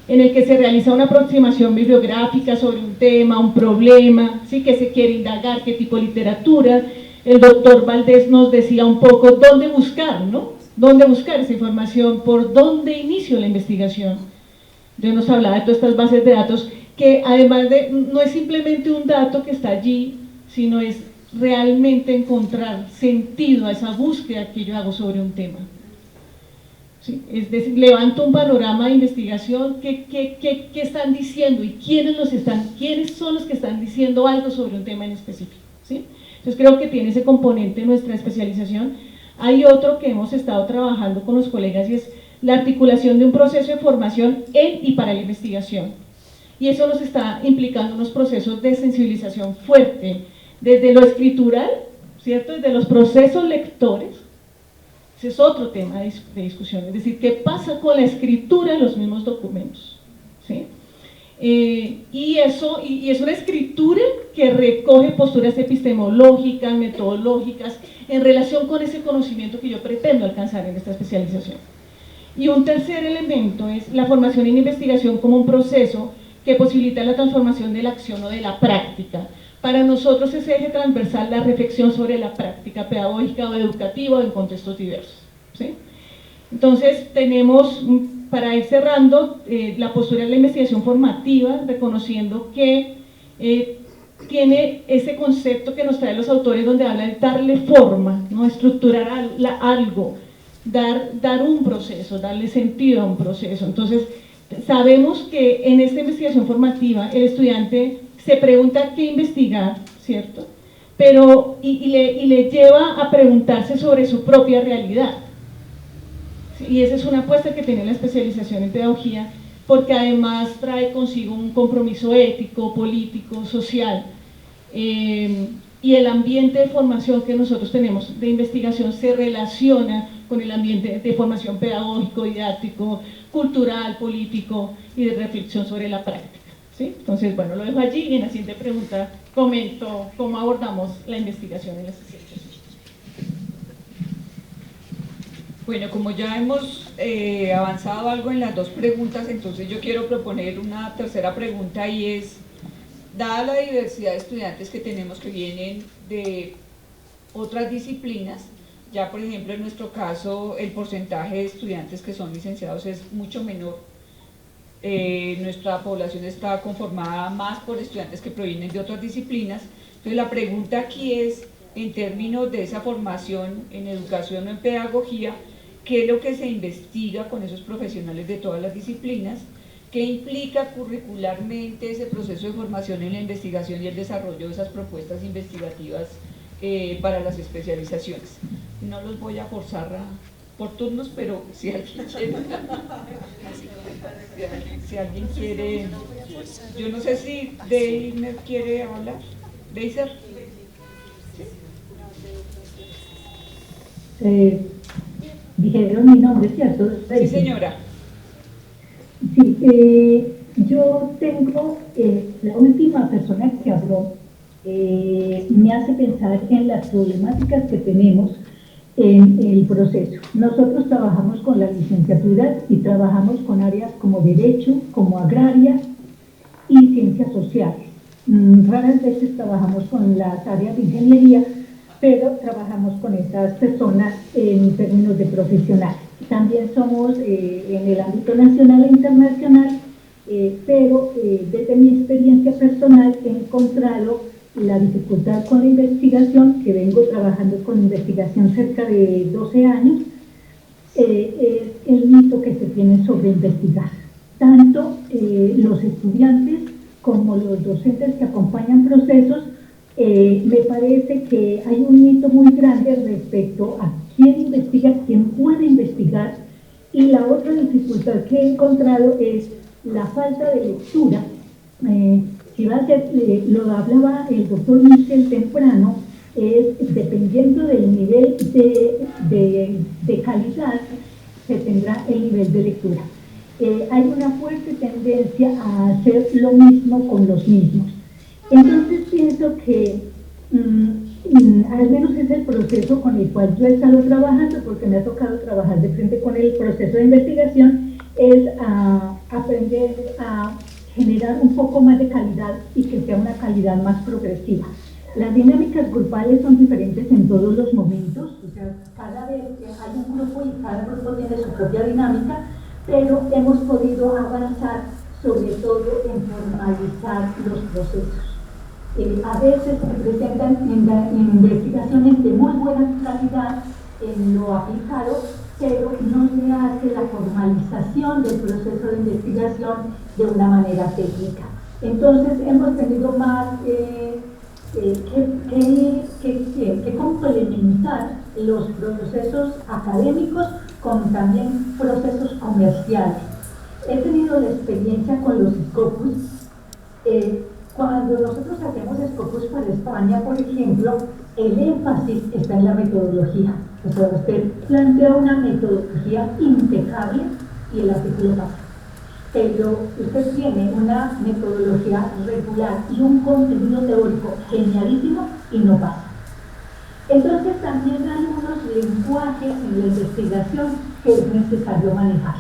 en el que se realiza una aproximación bibliográfica sobre un tema, un problema, ¿sí? Que se quiere indagar, qué tipo de literatura. El doctor Valdés nos decía un poco dónde buscar, ¿no? Dónde buscar esa información, por dónde inicio la investigación. Yo nos hablaba de todas estas bases de datos, que además de, no es simplemente un dato que está allí, sino es realmente encontrar sentido a esa búsqueda que yo hago sobre un tema. ¿Sí? Es decir, levanto un panorama de investigación, ¿qué están diciendo? ¿Y quiénes son los que están diciendo algo sobre un tema en específico? ¿Sí? Entonces creo que tiene ese componente en nuestra especialización. Hay otro que hemos estado trabajando con los colegas, y es la articulación de un proceso de formación en y para la investigación. Y eso nos está implicando unos procesos de sensibilización fuerte, desde lo escritural, ¿cierto? Desde los procesos lectores. Ese es otro tema de discusión, es decir, ¿qué pasa con la escritura de los mismos documentos? ¿Sí? Y es una escritura que recoge posturas epistemológicas, metodológicas, en relación con ese conocimiento que yo pretendo alcanzar en esta especialización. Y un tercer elemento es la formación en investigación como un proceso que posibilita la transformación de la acción o de la práctica. Para nosotros es eje transversal la reflexión sobre la práctica pedagógica o educativa en contextos diversos, ¿sí? Entonces tenemos para ir cerrando, la postura de la investigación formativa, reconociendo que tiene ese concepto que nos traen los autores donde habla de darle forma, ¿no? Estructurar algo, dar un proceso, darle sentido a un proceso. Entonces, sabemos que en esta investigación formativa el estudiante se pregunta qué investigar, ¿cierto? Pero, y le lleva a preguntarse sobre su propia realidad. Y esa es una apuesta que tiene la especialización en pedagogía, porque además trae consigo un compromiso ético, político, social, y el ambiente de formación que nosotros tenemos de investigación se relaciona con el ambiente de formación pedagógico, didáctico, cultural, político y de reflexión sobre la práctica, ¿sí? Entonces, bueno, lo dejo allí y en la siguiente pregunta comento cómo abordamos la investigación en la especialización. Bueno, como ya hemos avanzado algo en las dos preguntas, entonces yo quiero proponer una tercera pregunta y es, dada la diversidad de estudiantes que tenemos que vienen de otras disciplinas, ya por ejemplo en nuestro caso el porcentaje de estudiantes que son licenciados es mucho menor, nuestra población está conformada más por estudiantes que provienen de otras disciplinas, entonces la pregunta aquí es, en términos de esa formación en educación o en pedagogía, ¿qué es lo que se investiga con esos profesionales de todas las disciplinas? ¿Qué implica curricularmente ese proceso de formación en la investigación y el desarrollo de esas propuestas investigativas para las especializaciones? No los voy a forzar por turnos, pero si alguien quiere, si alguien quiere, yo no sé si Deiner quiere hablar. Deiser. Dijeron mi nombre, ¿cierto? Sí, señora. Sí, yo tengo, la última persona que habló me hace pensar en las problemáticas que tenemos en el proceso. Nosotros trabajamos con las licenciaturas y trabajamos con áreas como Derecho, como Agraria y Ciencias Sociales. Raras veces trabajamos con las áreas de Ingeniería, pero trabajamos con estas personas en términos de profesionales. También somos en el ámbito nacional e internacional, pero desde mi experiencia personal he encontrado la dificultad con la investigación, que vengo trabajando con investigación cerca de 12 años, es el mito que se tiene sobre investigar. Tanto los estudiantes como los docentes que acompañan procesos, me parece que hay un mito muy grande respecto a quién investiga, quién puede investigar, y la otra dificultad que he encontrado es la falta de lectura. Si va a ser, lo hablaba el doctor Michel temprano, es dependiendo del nivel de calidad se tendrá el nivel de lectura. Hay una fuerte tendencia a hacer lo mismo con los mismos. Entonces pienso que al menos es el proceso con el cual yo he estado trabajando, porque me ha tocado trabajar de frente con el proceso de investigación, es aprender a generar un poco más de calidad y que sea una calidad más progresiva. Las dinámicas grupales son diferentes en todos los momentos, o sea, cada vez que hay un grupo y cada grupo tiene su propia dinámica, pero hemos podido avanzar sobre todo en formalizar los procesos. A veces se presentan en investigaciones de muy buena calidad en lo aplicado, pero no se hace la formalización del proceso de investigación de una manera técnica. Entonces hemos tenido más que complementar los procesos académicos con también procesos comerciales. He tenido la experiencia con los Scopus. Cuando nosotros hacemos Scopus para España, por ejemplo, el énfasis está en la metodología. O sea, usted plantea una metodología impecable y el artículo pasa. Pero usted tiene una metodología regular y un contenido teórico genialísimo y no pasa. Entonces también hay unos lenguajes en la investigación que es necesario manejar.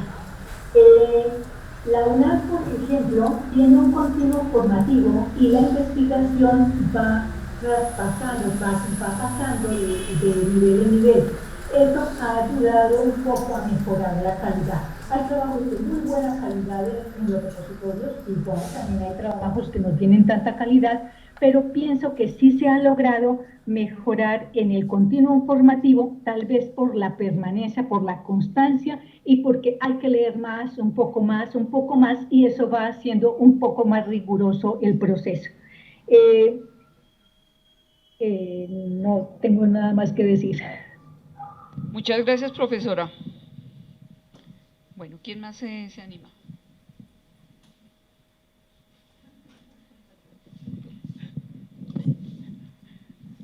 La UNAM, por ejemplo, tiene un continuo formativo y la investigación va pasando de nivel en nivel. Eso ha ayudado un poco a mejorar la calidad. Hay trabajos de muy buena calidad en los repositorios, igual también hay trabajos que no tienen tanta calidad, pero pienso que sí se ha logrado mejorar en el continuum formativo, tal vez por la permanencia, por la constancia y porque hay que leer más, un poco más, y eso va haciendo un poco más riguroso el proceso. No tengo nada más que decir. Muchas gracias, profesora. Bueno, ¿quién más se anima?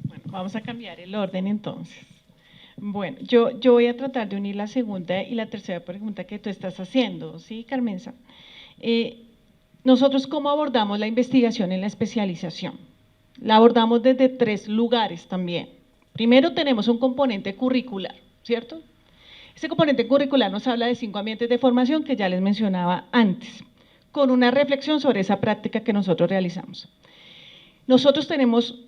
Bueno, vamos a cambiar el orden entonces. Bueno, yo voy a tratar de unir la segunda y la tercera pregunta que tú estás haciendo, ¿sí, Carmenza? Nosotros, ¿cómo abordamos la investigación en la especialización? La abordamos desde 3 lugares también. Primero tenemos un componente curricular, ¿cierto? Este componente curricular nos habla de 5 ambientes de formación que ya les mencionaba antes, con una reflexión sobre esa práctica que nosotros realizamos. Nosotros tenemos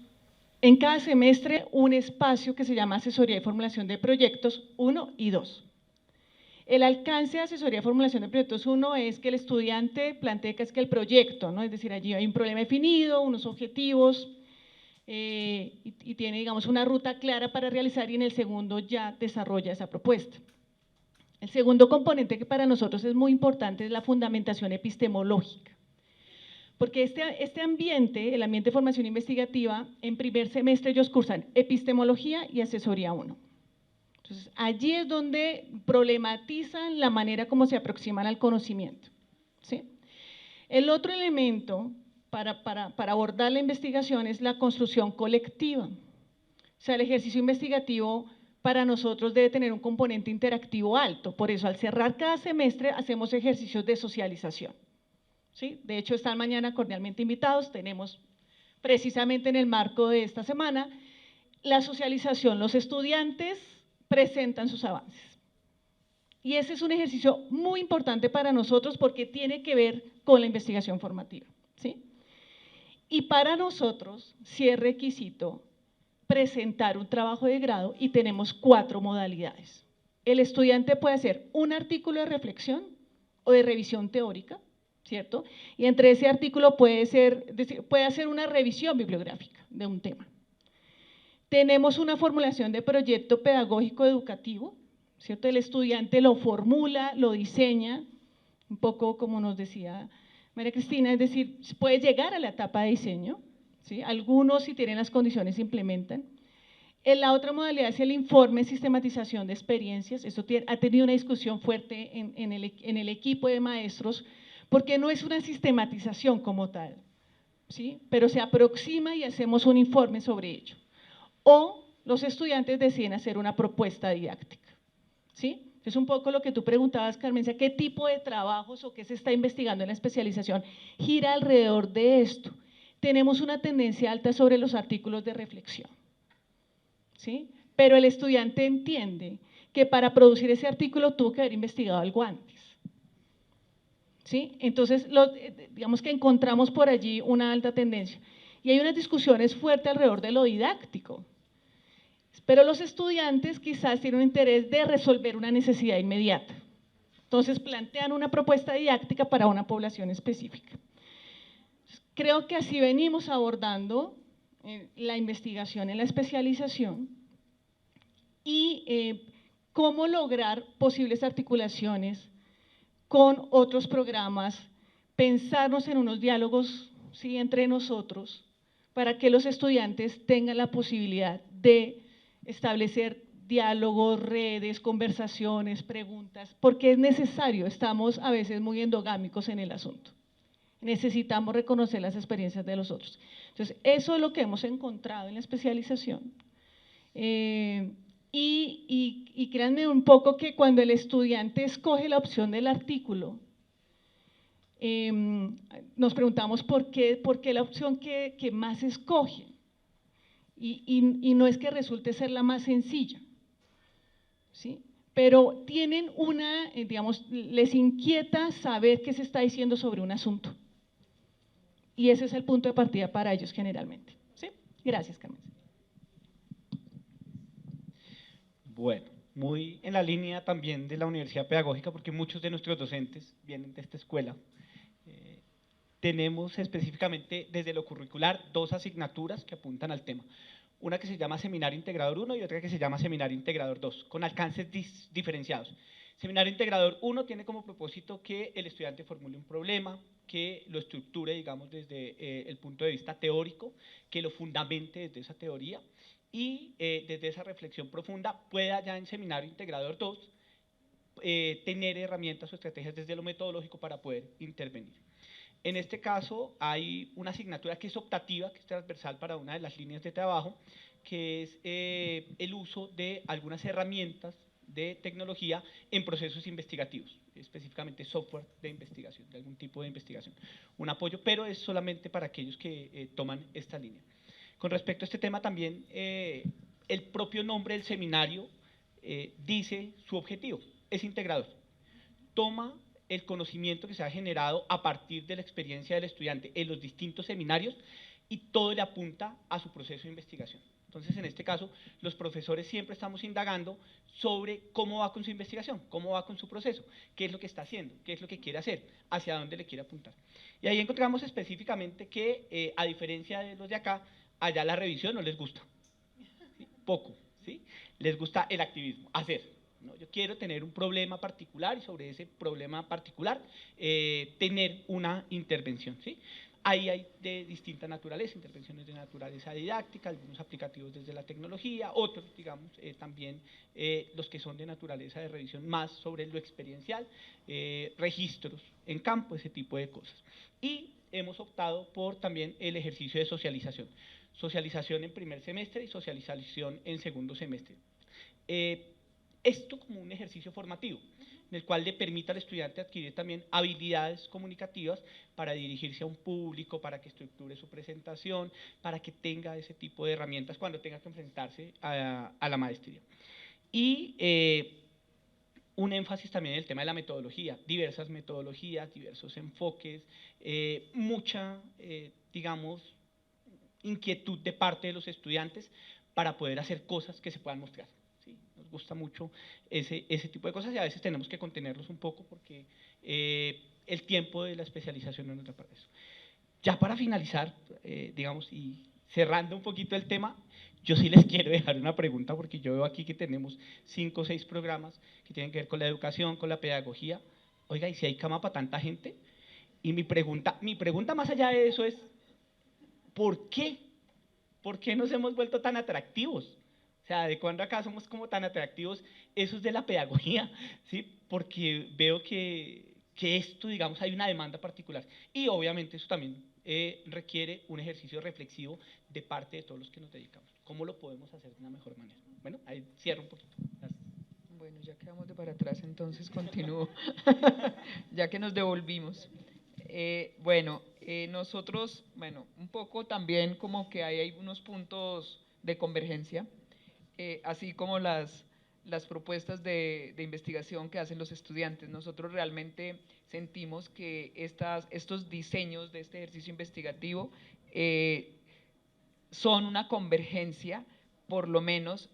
en cada semestre un espacio que se llama asesoría y formulación de proyectos 1 y 2. El alcance de asesoría y formulación de proyectos 1 es que el estudiante plantee que es que el proyecto, ¿no? Es decir, allí hay un problema definido, unos objetivos y tiene, digamos, una ruta clara para realizar, y en el segundo ya desarrolla esa propuesta. El segundo componente que para nosotros es muy importante es la fundamentación epistemológica. Porque este ambiente, el ambiente de formación investigativa, en primer semestre ellos cursan epistemología y asesoría 1. Entonces, allí es donde problematizan la manera como se aproximan al conocimiento, ¿sí? El otro elemento para abordar la investigación es la construcción colectiva. O sea, el ejercicio investigativo para nosotros debe tener un componente interactivo alto. Por eso, al cerrar cada semestre, hacemos ejercicios de socialización. ¿Sí? De hecho, están mañana cordialmente invitados. Tenemos precisamente en el marco de esta semana la socialización. Los estudiantes presentan sus avances. Y ese es un ejercicio muy importante para nosotros porque tiene que ver con la investigación formativa, ¿sí? Y para nosotros, sí es requisito presentar un trabajo de grado y tenemos 4 modalidades. El estudiante puede hacer un artículo de reflexión o de revisión teórica, ¿cierto? Y entre ese artículo puede hacer una revisión bibliográfica de un tema. Tenemos una formulación de proyecto pedagógico educativo, ¿cierto? El estudiante lo formula, lo diseña, un poco como nos decía María Cristina, es decir, puede llegar a la etapa de diseño, ¿sí? Algunos, si tienen las condiciones, implementan. La otra modalidad es el informe sistematización de experiencias. Esto ha tenido una discusión fuerte en el equipo de maestros, porque no es una sistematización como tal, ¿sí? Pero se aproxima y hacemos un informe sobre ello. O los estudiantes deciden hacer una propuesta didáctica, ¿sí? Es un poco lo que tú preguntabas, Carmencia, ¿qué tipo de trabajos o qué se está investigando en la especialización? Gira alrededor de esto. Tenemos una tendencia alta sobre los artículos de reflexión, ¿sí? Pero el estudiante entiende que para producir ese artículo tuvo que haber investigado algo antes, ¿sí? Entonces, digamos que encontramos por allí una alta tendencia. Y hay unas discusiones fuertes alrededor de lo didáctico. Pero los estudiantes quizás tienen un interés de resolver una necesidad inmediata. Entonces plantean una propuesta didáctica para una población específica. Creo que así venimos abordando la investigación en la especialización y cómo lograr posibles articulaciones con otros programas, pensarnos en unos diálogos, ¿sí?, entre nosotros, para que los estudiantes tengan la posibilidad de establecer diálogos, redes, conversaciones, preguntas, porque es necesario, estamos a veces muy endogámicos en el asunto. Necesitamos reconocer las experiencias de los otros. Entonces, eso es lo que hemos encontrado en la especialización. Y créanme un poco que cuando el estudiante escoge la opción del artículo, nos preguntamos por qué la opción que más escogen. Y no es que resulte ser la más sencilla, ¿sí? Pero tienen digamos, les inquieta saber qué se está diciendo sobre un asunto. Y ese es el punto de partida para ellos generalmente, ¿sí? Gracias, Carmen. Bueno, muy en la línea también de la Universidad Pedagógica, porque muchos de nuestros docentes vienen de esta escuela. Tenemos específicamente desde lo curricular 2 asignaturas que apuntan al tema. Una que se llama Seminario Integrador 1 y otra que se llama Seminario Integrador 2, con alcances diferenciados. Seminario Integrador 1 tiene como propósito que el estudiante formule un problema, que lo estructure, digamos, desde el punto de vista teórico, que lo fundamente desde esa teoría y desde esa reflexión profunda pueda ya en Seminario Integrador 2 tener herramientas o estrategias desde lo metodológico para poder intervenir. En este caso hay una asignatura que es optativa, que es transversal para una de las líneas de trabajo, que es el uso de algunas herramientas de tecnología en procesos investigativos, específicamente software de investigación, de algún tipo de investigación. Un apoyo, pero es solamente para aquellos que toman esta línea. Con respecto a este tema también, el propio nombre del seminario dice su objetivo, es integrador. Toma el conocimiento que se ha generado a partir de la experiencia del estudiante en los distintos seminarios y todo le apunta a su proceso de investigación. Entonces, en este caso, los profesores siempre estamos indagando sobre cómo va con su investigación, cómo va con su proceso, qué es lo que está haciendo, qué es lo que quiere hacer, hacia dónde le quiere apuntar. Y ahí encontramos específicamente que, a diferencia de los de acá, allá la revisión no les gusta, ¿sí? Poco, ¿sí? Les gusta el activismo, hacer. ¿No? Yo quiero tener un problema particular y sobre ese problema particular tener una intervención, ¿sí? Ahí hay de distinta naturaleza, intervenciones de naturaleza didáctica, algunos aplicativos desde la tecnología, otros, digamos, también los que son de naturaleza de revisión más sobre lo experiencial, registros en campo, ese tipo de cosas. Y hemos optado por también el ejercicio de socialización. Socialización en primer semestre y socialización en segundo semestre. Esto como un ejercicio formativo, en el cual le permita al estudiante adquirir también habilidades comunicativas para dirigirse a un público, para que estructure su presentación, para que tenga ese tipo de herramientas cuando tenga que enfrentarse a la maestría. Y un énfasis también en el tema de la metodología, diversas metodologías, diversos enfoques, mucha, digamos, inquietud de parte de los estudiantes para poder hacer cosas que se puedan mostrar. ¿Sí? Nos gusta mucho ese tipo de cosas y a veces tenemos que contenerlos un poco porque el tiempo de la especialización no nos da para eso. Ya para finalizar, digamos, y cerrando un poquito el tema, yo sí les quiero dejar una pregunta porque yo veo aquí que tenemos 5 o 6 programas que tienen que ver con la educación, con la pedagogía. Oiga, ¿y si hay cama para tanta gente? Y mi pregunta más allá de eso es, ¿por qué? ¿Por qué nos hemos vuelto tan atractivos? O sea, ¿de cuándo acá somos como tan atractivos? Eso es de la pedagogía, ¿sí? Porque veo que esto, digamos, hay una demanda particular. Y obviamente eso también requiere un ejercicio reflexivo de parte de todos los que nos dedicamos. ¿Cómo lo podemos hacer de una mejor manera? Bueno, ahí cierro un poquito. Gracias. Bueno, ya quedamos de para atrás, entonces continúo, ya que nos devolvimos. Nosotros, un poco también como que hay unos puntos de convergencia, así como las propuestas de investigación que hacen los estudiantes. Nosotros realmente sentimos que estos diseños de este ejercicio investigativo son una convergencia, por lo menos,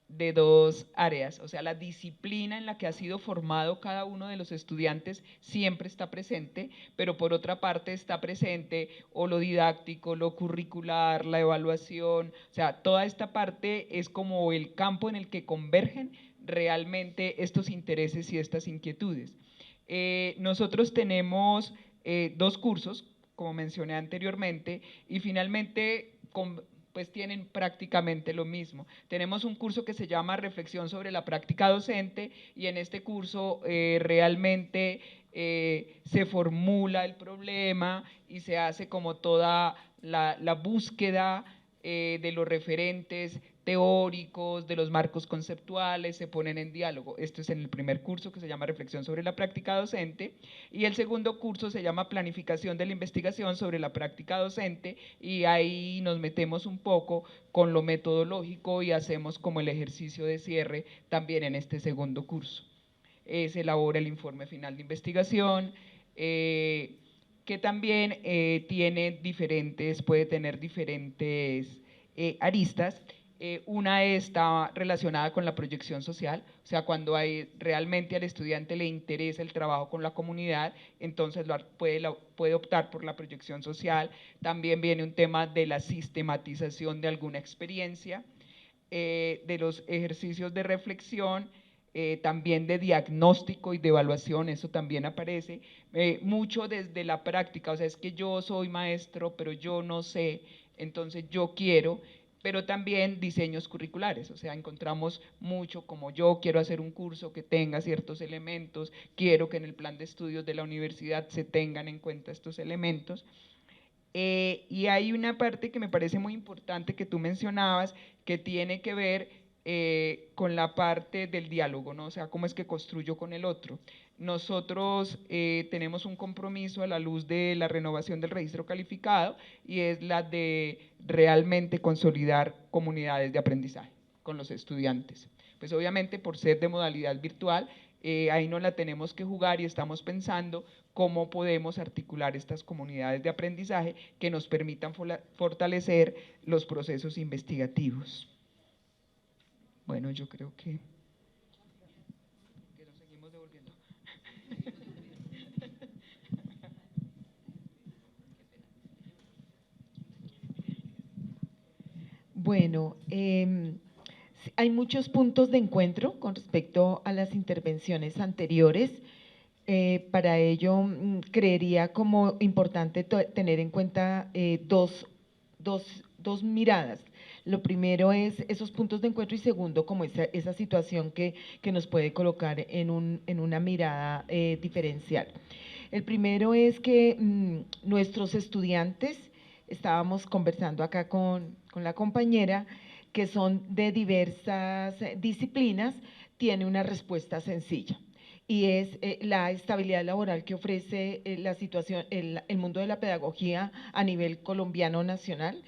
de 2 áreas, o sea, la disciplina en la que ha sido formado cada uno de los estudiantes siempre está presente, pero por otra parte está presente o lo didáctico, lo curricular, la evaluación, o sea, toda esta parte es como el campo en el que convergen realmente estos intereses y estas inquietudes. Nosotros tenemos 2 cursos, como mencioné anteriormente, y finalmente pues tienen prácticamente lo mismo. Tenemos un curso que se llama Reflexión sobre la práctica docente y en este curso realmente se formula el problema y se hace como toda la búsqueda de los referentes teóricos, de los marcos conceptuales, se ponen en diálogo. Esto es en el primer curso que se llama Reflexión sobre la práctica docente y el segundo curso se llama Planificación de la investigación sobre la práctica docente y ahí nos metemos un poco con lo metodológico y hacemos como el ejercicio de cierre también en este segundo curso. Se elabora el informe final de investigación, que también puede tener diferentes aristas Una está relacionada con la proyección social, o sea, cuando realmente al estudiante le interesa el trabajo con la comunidad, entonces puede optar por la proyección social. También viene un tema de la sistematización de alguna experiencia, de los ejercicios de reflexión, también de diagnóstico y de evaluación, eso también aparece, mucho desde la práctica, o sea, es que yo soy maestro, pero yo no sé, entonces yo quiero, pero también diseños curriculares, o sea, encontramos mucho como yo quiero hacer un curso que tenga ciertos elementos, quiero que en el plan de estudios de la universidad se tengan en cuenta estos elementos. Y hay una parte que me parece muy importante que tú mencionabas, que tiene que ver con la parte del diálogo, ¿no? O sea, cómo es que construyo con el otro. Nosotros tenemos un compromiso a la luz de la renovación del registro calificado y es la de realmente consolidar comunidades de aprendizaje con los estudiantes. Pues obviamente por ser de modalidad virtual, ahí no la tenemos que jugar y estamos pensando cómo podemos articular estas comunidades de aprendizaje que nos permitan fortalecer los procesos investigativos. Bueno, yo creo que nos seguimos devolviendo. Bueno, hay muchos puntos de encuentro con respecto a las intervenciones anteriores. Para ello, creería como importante tener en cuenta dos miradas. Lo primero es esos puntos de encuentro y segundo, como esa situación que nos puede colocar en una mirada diferencial. El primero es que nuestros estudiantes, estábamos conversando acá con la compañera, que son de diversas disciplinas, tiene una respuesta sencilla y es la estabilidad laboral que ofrece la situación, el mundo de la pedagogía a nivel colombiano nacional,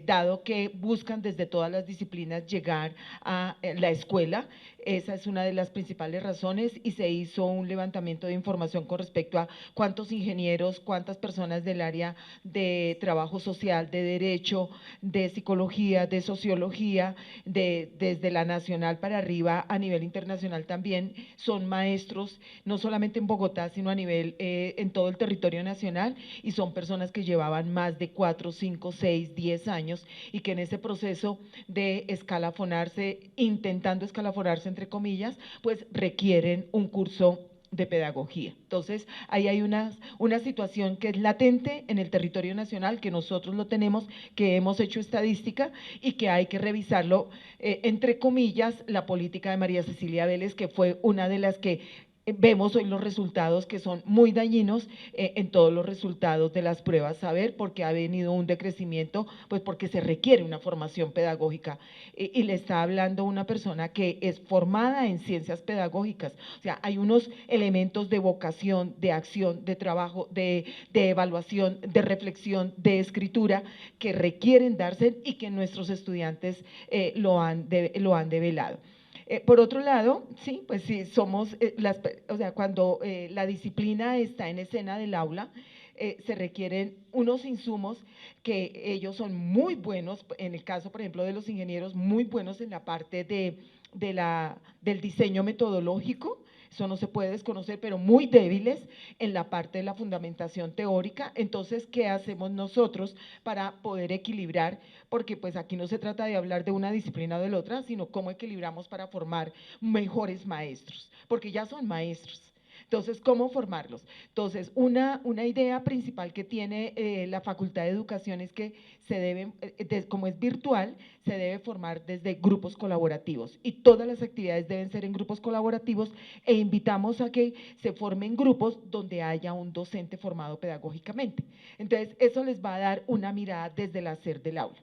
dado que buscan desde todas las disciplinas llegar a la escuela. Esa es una de las principales razones y se hizo un levantamiento de información con respecto a cuántos ingenieros, cuántas personas del área de trabajo social, de derecho, de psicología, de sociología, desde la nacional para arriba, a nivel internacional también, son maestros, no solamente en Bogotá, sino a nivel en todo el territorio nacional, y son personas que llevaban más de 4, 5, 6, 10 años y que en ese proceso de escalafonarse, intentando escalafonarse entre comillas, pues requieren un curso de pedagogía. Entonces, ahí hay una situación que es latente en el territorio nacional, que nosotros lo tenemos, que hemos hecho estadística y que hay que revisarlo, entre comillas, la política de María Cecilia Vélez, que fue una de las que vemos hoy los resultados que son muy dañinos en todos los resultados de las pruebas saber, porque ha venido un decrecimiento, pues porque se requiere una formación pedagógica, y le está hablando una persona que es formada en ciencias pedagógicas, o sea, hay unos elementos de vocación, de acción, de trabajo, de evaluación, de reflexión, de escritura, que requieren darse y que nuestros estudiantes lo han develado. Por otro lado, sí, pues sí, somos, o sea, cuando la disciplina está en escena del aula, se requieren unos insumos que ellos son muy buenos, en el caso, por ejemplo, de los ingenieros, muy buenos en la parte del diseño metodológico, eso no se puede desconocer, pero muy débiles en la parte de la fundamentación teórica. Entonces, ¿qué hacemos nosotros para poder equilibrar? Porque pues aquí no se trata de hablar de una disciplina o de la otra, sino cómo equilibramos para formar mejores maestros, porque ya son maestros. Entonces, ¿cómo formarlos? Entonces, una idea principal que tiene la Facultad de Educación es que se debe, como es virtual, se debe formar desde grupos colaborativos y todas las actividades deben ser en grupos colaborativos, e invitamos a que se formen grupos donde haya un docente formado pedagógicamente. Entonces, eso les va a dar una mirada desde el hacer del aula.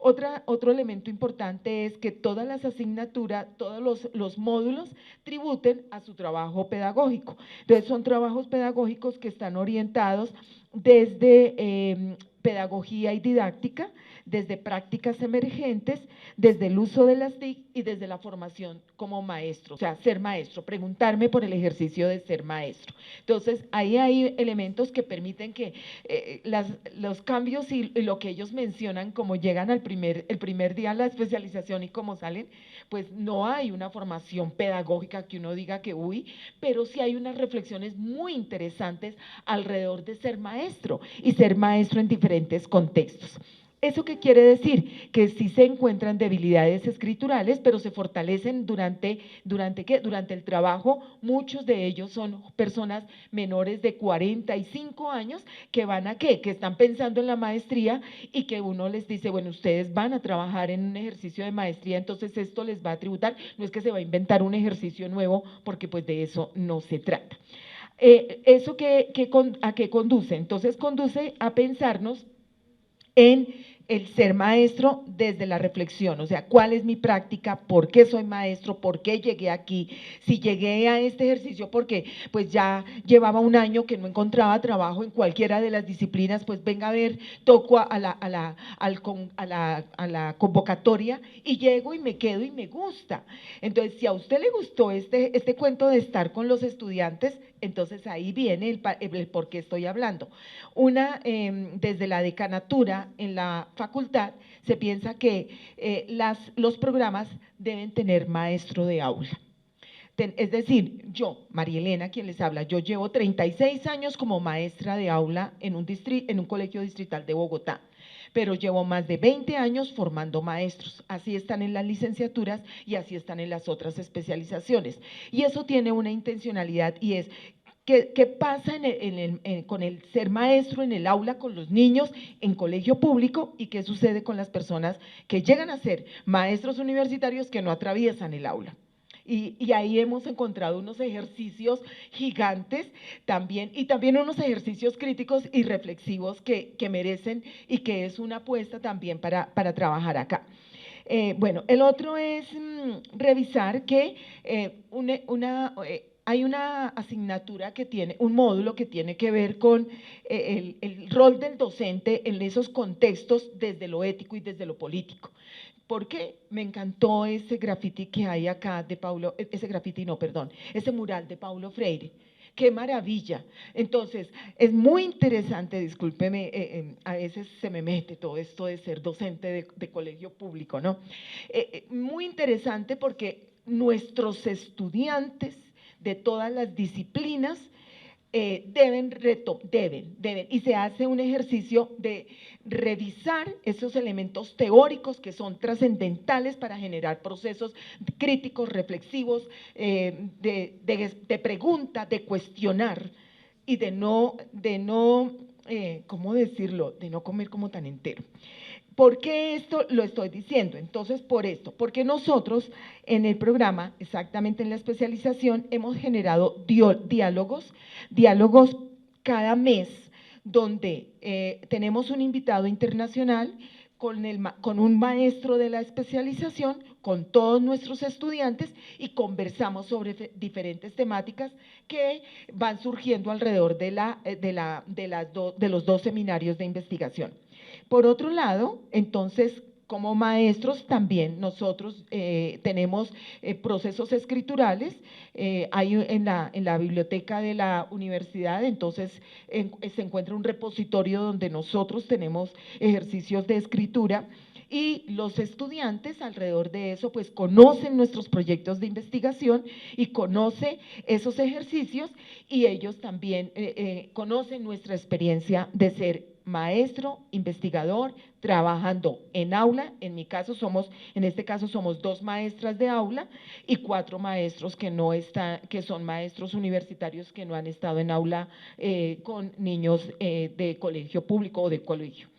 Otro elemento importante es que todas las asignaturas, todos los módulos tributen a su trabajo pedagógico. Entonces, son trabajos pedagógicos que están orientados desde pedagogía y didáctica, desde prácticas emergentes, desde el uso de las TIC y desde la formación como maestro, o sea, ser maestro, preguntarme por el ejercicio de ser maestro. Entonces, ahí hay elementos que permiten que los cambios y lo que ellos mencionan, como llegan el primer día a la especialización y como salen, pues no hay una formación pedagógica que uno diga que uy, pero sí hay unas reflexiones muy interesantes alrededor de ser maestro y ser maestro en diferentes contextos. ¿Eso qué quiere decir? Que sí se encuentran debilidades escriturales, pero se fortalecen durante el trabajo. Muchos de ellos son personas menores de 45 años que van a ¿qué? Que están pensando en la maestría y que uno les dice, bueno, ustedes van a trabajar en un ejercicio de maestría, entonces esto les va a tributar. No es que se va a inventar un ejercicio nuevo, porque pues de eso no se trata. ¿Eso a qué conduce? Entonces conduce a pensarnos en el ser maestro desde la reflexión, o sea, ¿cuál es mi práctica? ¿Por qué soy maestro? ¿Por qué llegué aquí? Si llegué a este ejercicio porque pues ya llevaba un año que no encontraba trabajo en cualquiera de las disciplinas, pues venga a ver, toco a la convocatoria y llego y me quedo y me gusta. Entonces, si a usted le gustó este cuento de estar con los estudiantes, entonces ahí viene el por qué estoy hablando. Desde la decanatura en la facultad se piensa que los programas deben tener maestro de aula. Es decir, yo, María Elena, quien les habla, yo llevo 36 años como maestra de aula en un colegio distrital de Bogotá, pero llevo más de 20 años formando maestros. Así están en las licenciaturas y así están en las otras especializaciones. Y eso tiene una intencionalidad y es ¿qué pasa con el ser maestro en el aula con los niños en colegio público y qué sucede con las personas que llegan a ser maestros universitarios que no atraviesan el aula? Y ahí hemos encontrado unos ejercicios gigantes también, y también unos ejercicios críticos y reflexivos que merecen y que es una apuesta también para trabajar acá. Bueno, el otro es revisar que hay una asignatura que tiene, un módulo que tiene que ver con el rol del docente en esos contextos desde lo ético y desde lo político. Porque me encantó ese graffiti que hay acá de Paulo, ese mural de Paulo Freire. ¡Qué maravilla! Entonces, es muy interesante, discúlpeme, a veces se me mete todo esto de ser docente de colegio público, ¿no? Muy interesante porque nuestros estudiantes de todas las disciplinas deben, y se hace un ejercicio de revisar esos elementos teóricos que son trascendentales para generar procesos críticos, reflexivos, de pregunta, de cuestionar y de no, ¿cómo decirlo?, de no comer como tan entero. ¿Por qué esto lo estoy diciendo? Entonces, por esto, porque nosotros en el programa, exactamente en la especialización, hemos generado diálogos cada mes, donde tenemos un invitado internacional con un maestro de la especialización, con todos nuestros estudiantes y conversamos sobre diferentes temáticas que van surgiendo alrededor de los dos seminarios de investigación. Por otro lado, entonces, como maestros también nosotros tenemos procesos escriturales, hay en la biblioteca de la universidad, entonces se encuentra un repositorio donde nosotros tenemos ejercicios de escritura y los estudiantes alrededor de eso pues conocen nuestros proyectos de investigación y conocen esos ejercicios y ellos también conocen nuestra experiencia de ser maestro, investigador, trabajando en aula. En este caso somos 2 maestras de aula y 4 maestros que son maestros universitarios que no han estado en aula con niños de colegio público o de colegio.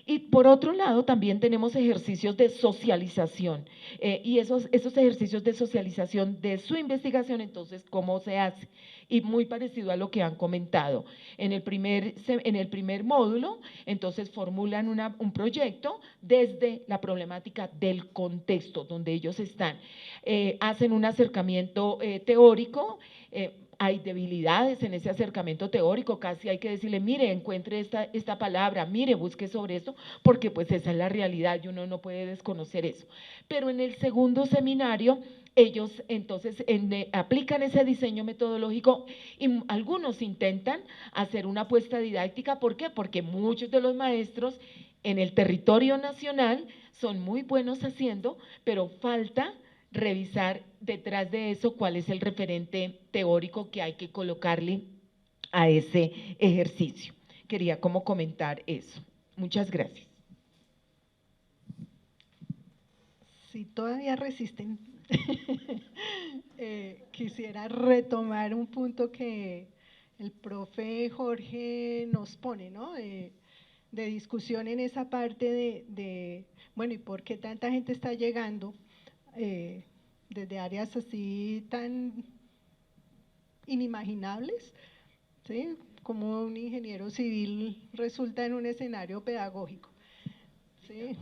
Y por otro lado, también tenemos ejercicios de socialización y esos ejercicios de socialización de su investigación, entonces, ¿cómo se hace? Y muy parecido a lo que han comentado. En el primer módulo, entonces, formulan un proyecto desde la problemática del contexto donde ellos están. Hacen un acercamiento teórico, hay debilidades en ese acercamiento teórico, casi hay que decirle, mire, encuentre esta palabra, mire, busque sobre esto, porque pues esa es la realidad y uno no puede desconocer eso. Pero en el segundo seminario, ellos entonces aplican ese diseño metodológico y algunos intentan hacer una apuesta didáctica. ¿Por qué? Porque muchos de los maestros en el territorio nacional son muy buenos haciendo, pero falta revisar detrás de eso cuál es el referente teórico que hay que colocarle a ese ejercicio. Quería como comentar eso. Muchas gracias. Si todavía resisten, quisiera retomar un punto que el profe Jorge nos pone, ¿no? De discusión en esa parte de, bueno, ¿y por qué tanta gente está llegando desde áreas así tan inimaginables, ¿sí? Como un ingeniero civil resulta en un escenario pedagógico, ¿sí?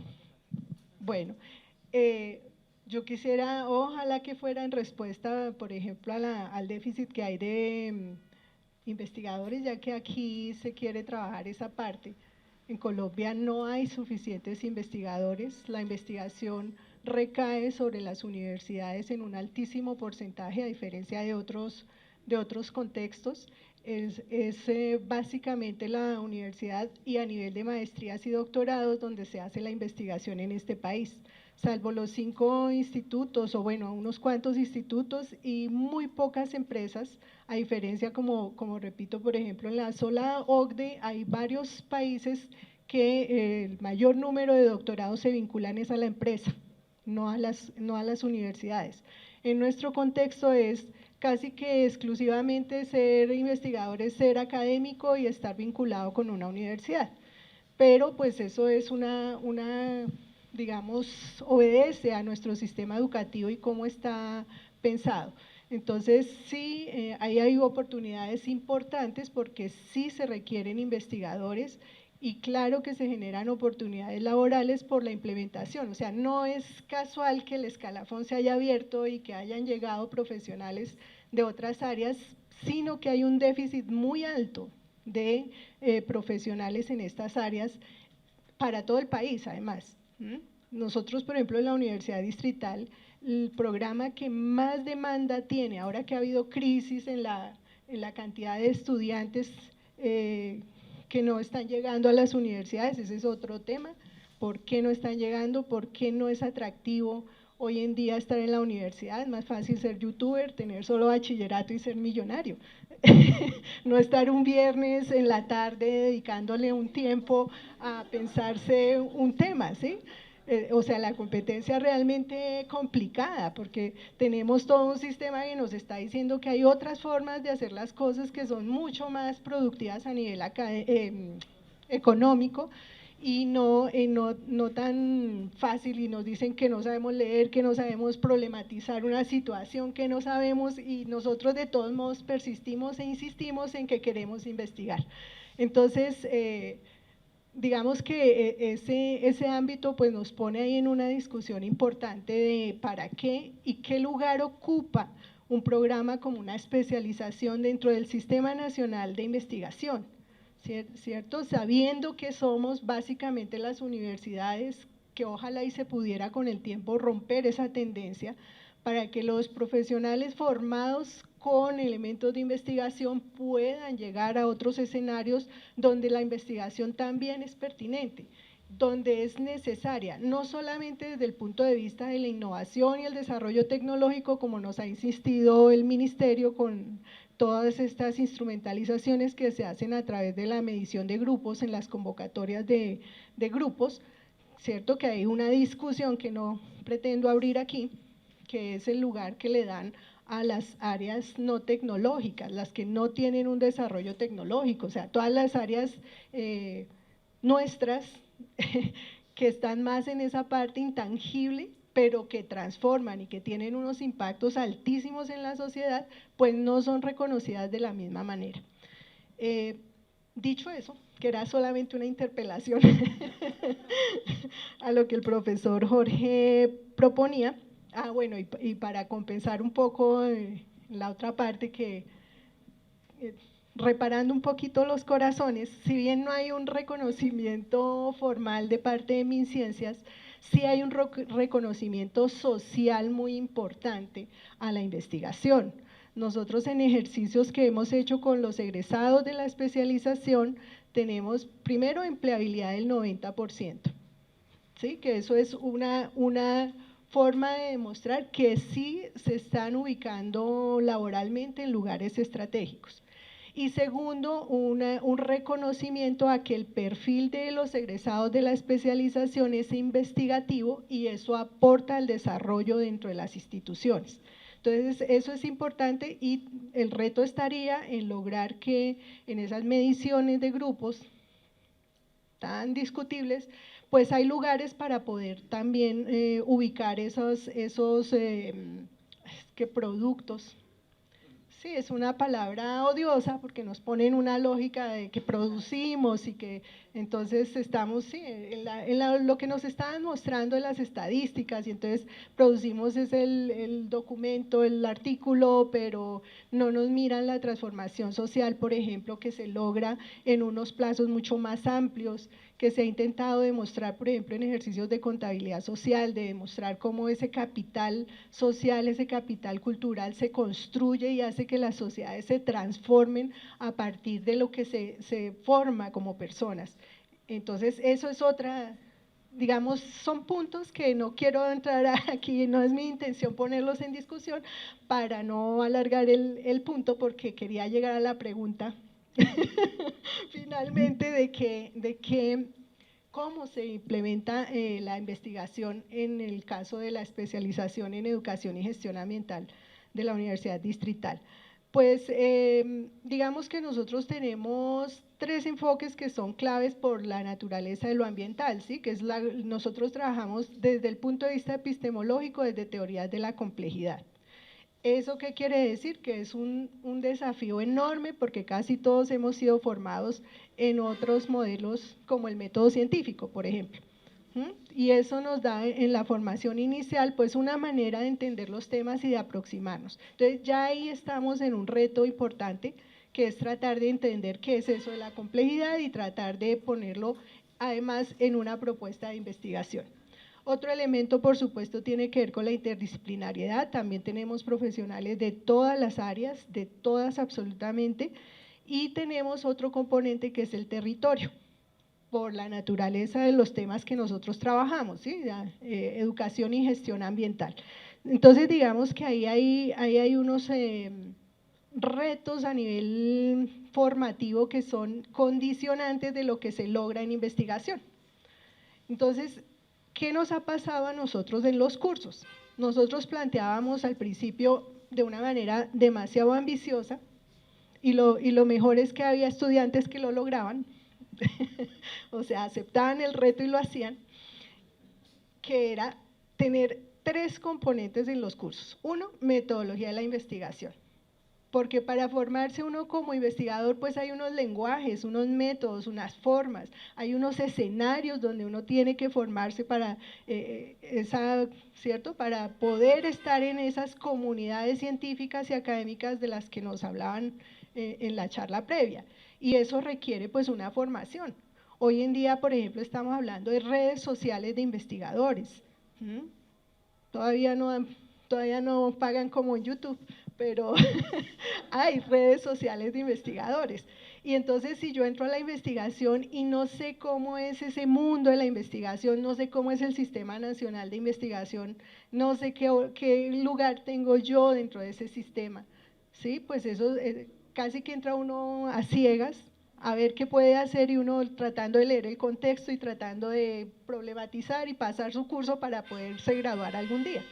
Bueno, yo quisiera, ojalá que fuera en respuesta, por ejemplo, al déficit que hay de investigadores, ya que aquí se quiere trabajar esa parte. En Colombia no hay suficientes investigadores, la investigación recae sobre las universidades en un altísimo porcentaje, a diferencia de otros contextos. Es básicamente la universidad y a nivel de maestrías y doctorados donde se hace la investigación en este país, salvo los 5 institutos, o bueno, unos cuantos institutos y muy pocas empresas, a diferencia, como repito, por ejemplo, en la sola OCDE hay varios países que el mayor número de doctorados se vinculan es a la empresa, no a las universidades. En nuestro contexto es casi que exclusivamente ser investigador, es ser académico y estar vinculado con una universidad, pero pues eso es digamos, obedece a nuestro sistema educativo y cómo está pensado. Entonces, sí, ahí hay oportunidades importantes porque sí se requieren investigadores y claro que se generan oportunidades laborales por la implementación. O sea, no es casual que el escalafón se haya abierto y que hayan llegado profesionales de otras áreas, sino que hay un déficit muy alto de profesionales en estas áreas para todo el país, además. Nosotros, por ejemplo, en la Universidad Distrital, el programa que más demanda tiene, ahora que ha habido crisis en la cantidad de estudiantes que no están llegando a las universidades, ese es otro tema, ¿por qué no están llegando? ¿Por qué no es atractivo hoy en día estar en la universidad? Es más fácil ser youtuber, tener solo bachillerato y ser millonario, no estar un viernes en la tarde dedicándole un tiempo a pensarse un tema, ¿sí? O sea, la competencia realmente complicada, porque tenemos todo un sistema que nos está diciendo que hay otras formas de hacer las cosas que son mucho más productivas a nivel económico y no tan fácil, y nos dicen que no sabemos leer, que no sabemos problematizar una situación, que no sabemos, y nosotros de todos modos persistimos e insistimos en que queremos investigar. Entonces, digamos que ese ámbito pues nos pone ahí en una discusión importante de para qué y qué lugar ocupa un programa como una especialización dentro del Sistema Nacional de Investigación, ¿cierto? Sabiendo que somos básicamente las universidades, que ojalá y se pudiera con el tiempo romper esa tendencia para que los profesionales formados con elementos de investigación puedan llegar a otros escenarios donde la investigación también es pertinente, donde es necesaria, no solamente desde el punto de vista de la innovación y el desarrollo tecnológico, como nos ha insistido el Ministerio con todas estas instrumentalizaciones que se hacen a través de la medición de grupos en las convocatorias de grupos, cierto que hay una discusión que no pretendo abrir aquí, que es el lugar que le dan a las áreas no tecnológicas, las que no tienen un desarrollo tecnológico, o sea, todas las áreas nuestras que están más en esa parte intangible, pero que transforman y que tienen unos impactos altísimos en la sociedad, pues no son reconocidas de la misma manera. Dicho eso, que era solamente una interpelación a lo que el profesor Jorge proponía, bueno, y para compensar un poco la otra parte que reparando un poquito los corazones, si bien no hay un reconocimiento formal de parte de MinCiencias, sí hay un reconocimiento social muy importante a la investigación. Nosotros en ejercicios que hemos hecho con los egresados de la especialización tenemos primero empleabilidad del 90%, ¿sí? Que eso es una forma de demostrar que sí se están ubicando laboralmente en lugares estratégicos. Y segundo, un reconocimiento a que el perfil de los egresados de la especialización es investigativo y eso aporta al desarrollo dentro de las instituciones. Entonces, eso es importante y el reto estaría en lograr que en esas mediciones de grupos tan discutibles, pues hay lugares para poder también ubicar esos productos. Sí, es una palabra odiosa porque nos ponen una lógica de que producimos y que entonces estamos, sí, lo que nos estaban mostrando en las estadísticas y entonces producimos es el documento, el artículo, pero no nos miran la transformación social, por ejemplo, que se logra en unos plazos mucho más amplios, que se ha intentado demostrar, por ejemplo, en ejercicios de contabilidad social, de demostrar cómo ese capital social, ese capital cultural se construye y hace que las sociedades se transformen a partir de lo que se forma como personas. Entonces, eso es otra, digamos, son puntos que no quiero entrar aquí, no es mi intención ponerlos en discusión para no alargar el punto, porque quería llegar a la pregunta finalmente de cómo se implementa la investigación en el caso de la especialización en educación y gestión ambiental de la Universidad Distrital. Pues digamos que nosotros tenemos 3 enfoques que son claves por la naturaleza de lo ambiental, ¿sí? Que es nosotros trabajamos desde el punto de vista epistemológico, desde teorías de la complejidad. ¿Eso qué quiere decir? Que es un desafío enorme porque casi todos hemos sido formados en otros modelos como el método científico, por ejemplo. Y eso nos da en la formación inicial pues una manera de entender los temas y de aproximarnos. Entonces ya ahí estamos en un reto importante que es tratar de entender qué es eso de la complejidad y tratar de ponerlo además en una propuesta de investigación. Otro elemento, por supuesto, tiene que ver con la interdisciplinariedad, también tenemos profesionales de todas las áreas, de todas absolutamente, y tenemos otro componente que es el territorio, por la naturaleza de los temas que nosotros trabajamos, ¿sí? Educación y gestión ambiental. Entonces, digamos que ahí hay unos retos a nivel formativo que son condicionantes de lo que se logra en investigación. Entonces, ¿qué nos ha pasado a nosotros en los cursos? Nosotros planteábamos al principio de una manera demasiado ambiciosa y lo mejor es que había estudiantes que lo lograban, o sea, aceptaban el reto y lo hacían, que era tener 3 componentes en los cursos. 1, metodología de la investigación. Porque para formarse uno como investigador pues hay unos lenguajes, unos métodos, unas formas, hay unos escenarios donde uno tiene que formarse para, ¿cierto? Para poder estar en esas comunidades científicas y académicas de las que nos hablaban en la charla previa, y eso requiere pues una formación. Hoy en día, por ejemplo, estamos hablando de redes sociales de investigadores, todavía no pagan como en YouTube, pero hay redes sociales de investigadores. Y entonces si yo entro a la investigación y no sé cómo es ese mundo de la investigación, no sé cómo es el Sistema Nacional de Investigación, no sé qué lugar tengo yo dentro de ese sistema, ¿sí? Pues eso casi que entra uno a ciegas a ver qué puede hacer y uno tratando de leer el contexto y tratando de problematizar y pasar su curso para poderse graduar algún día.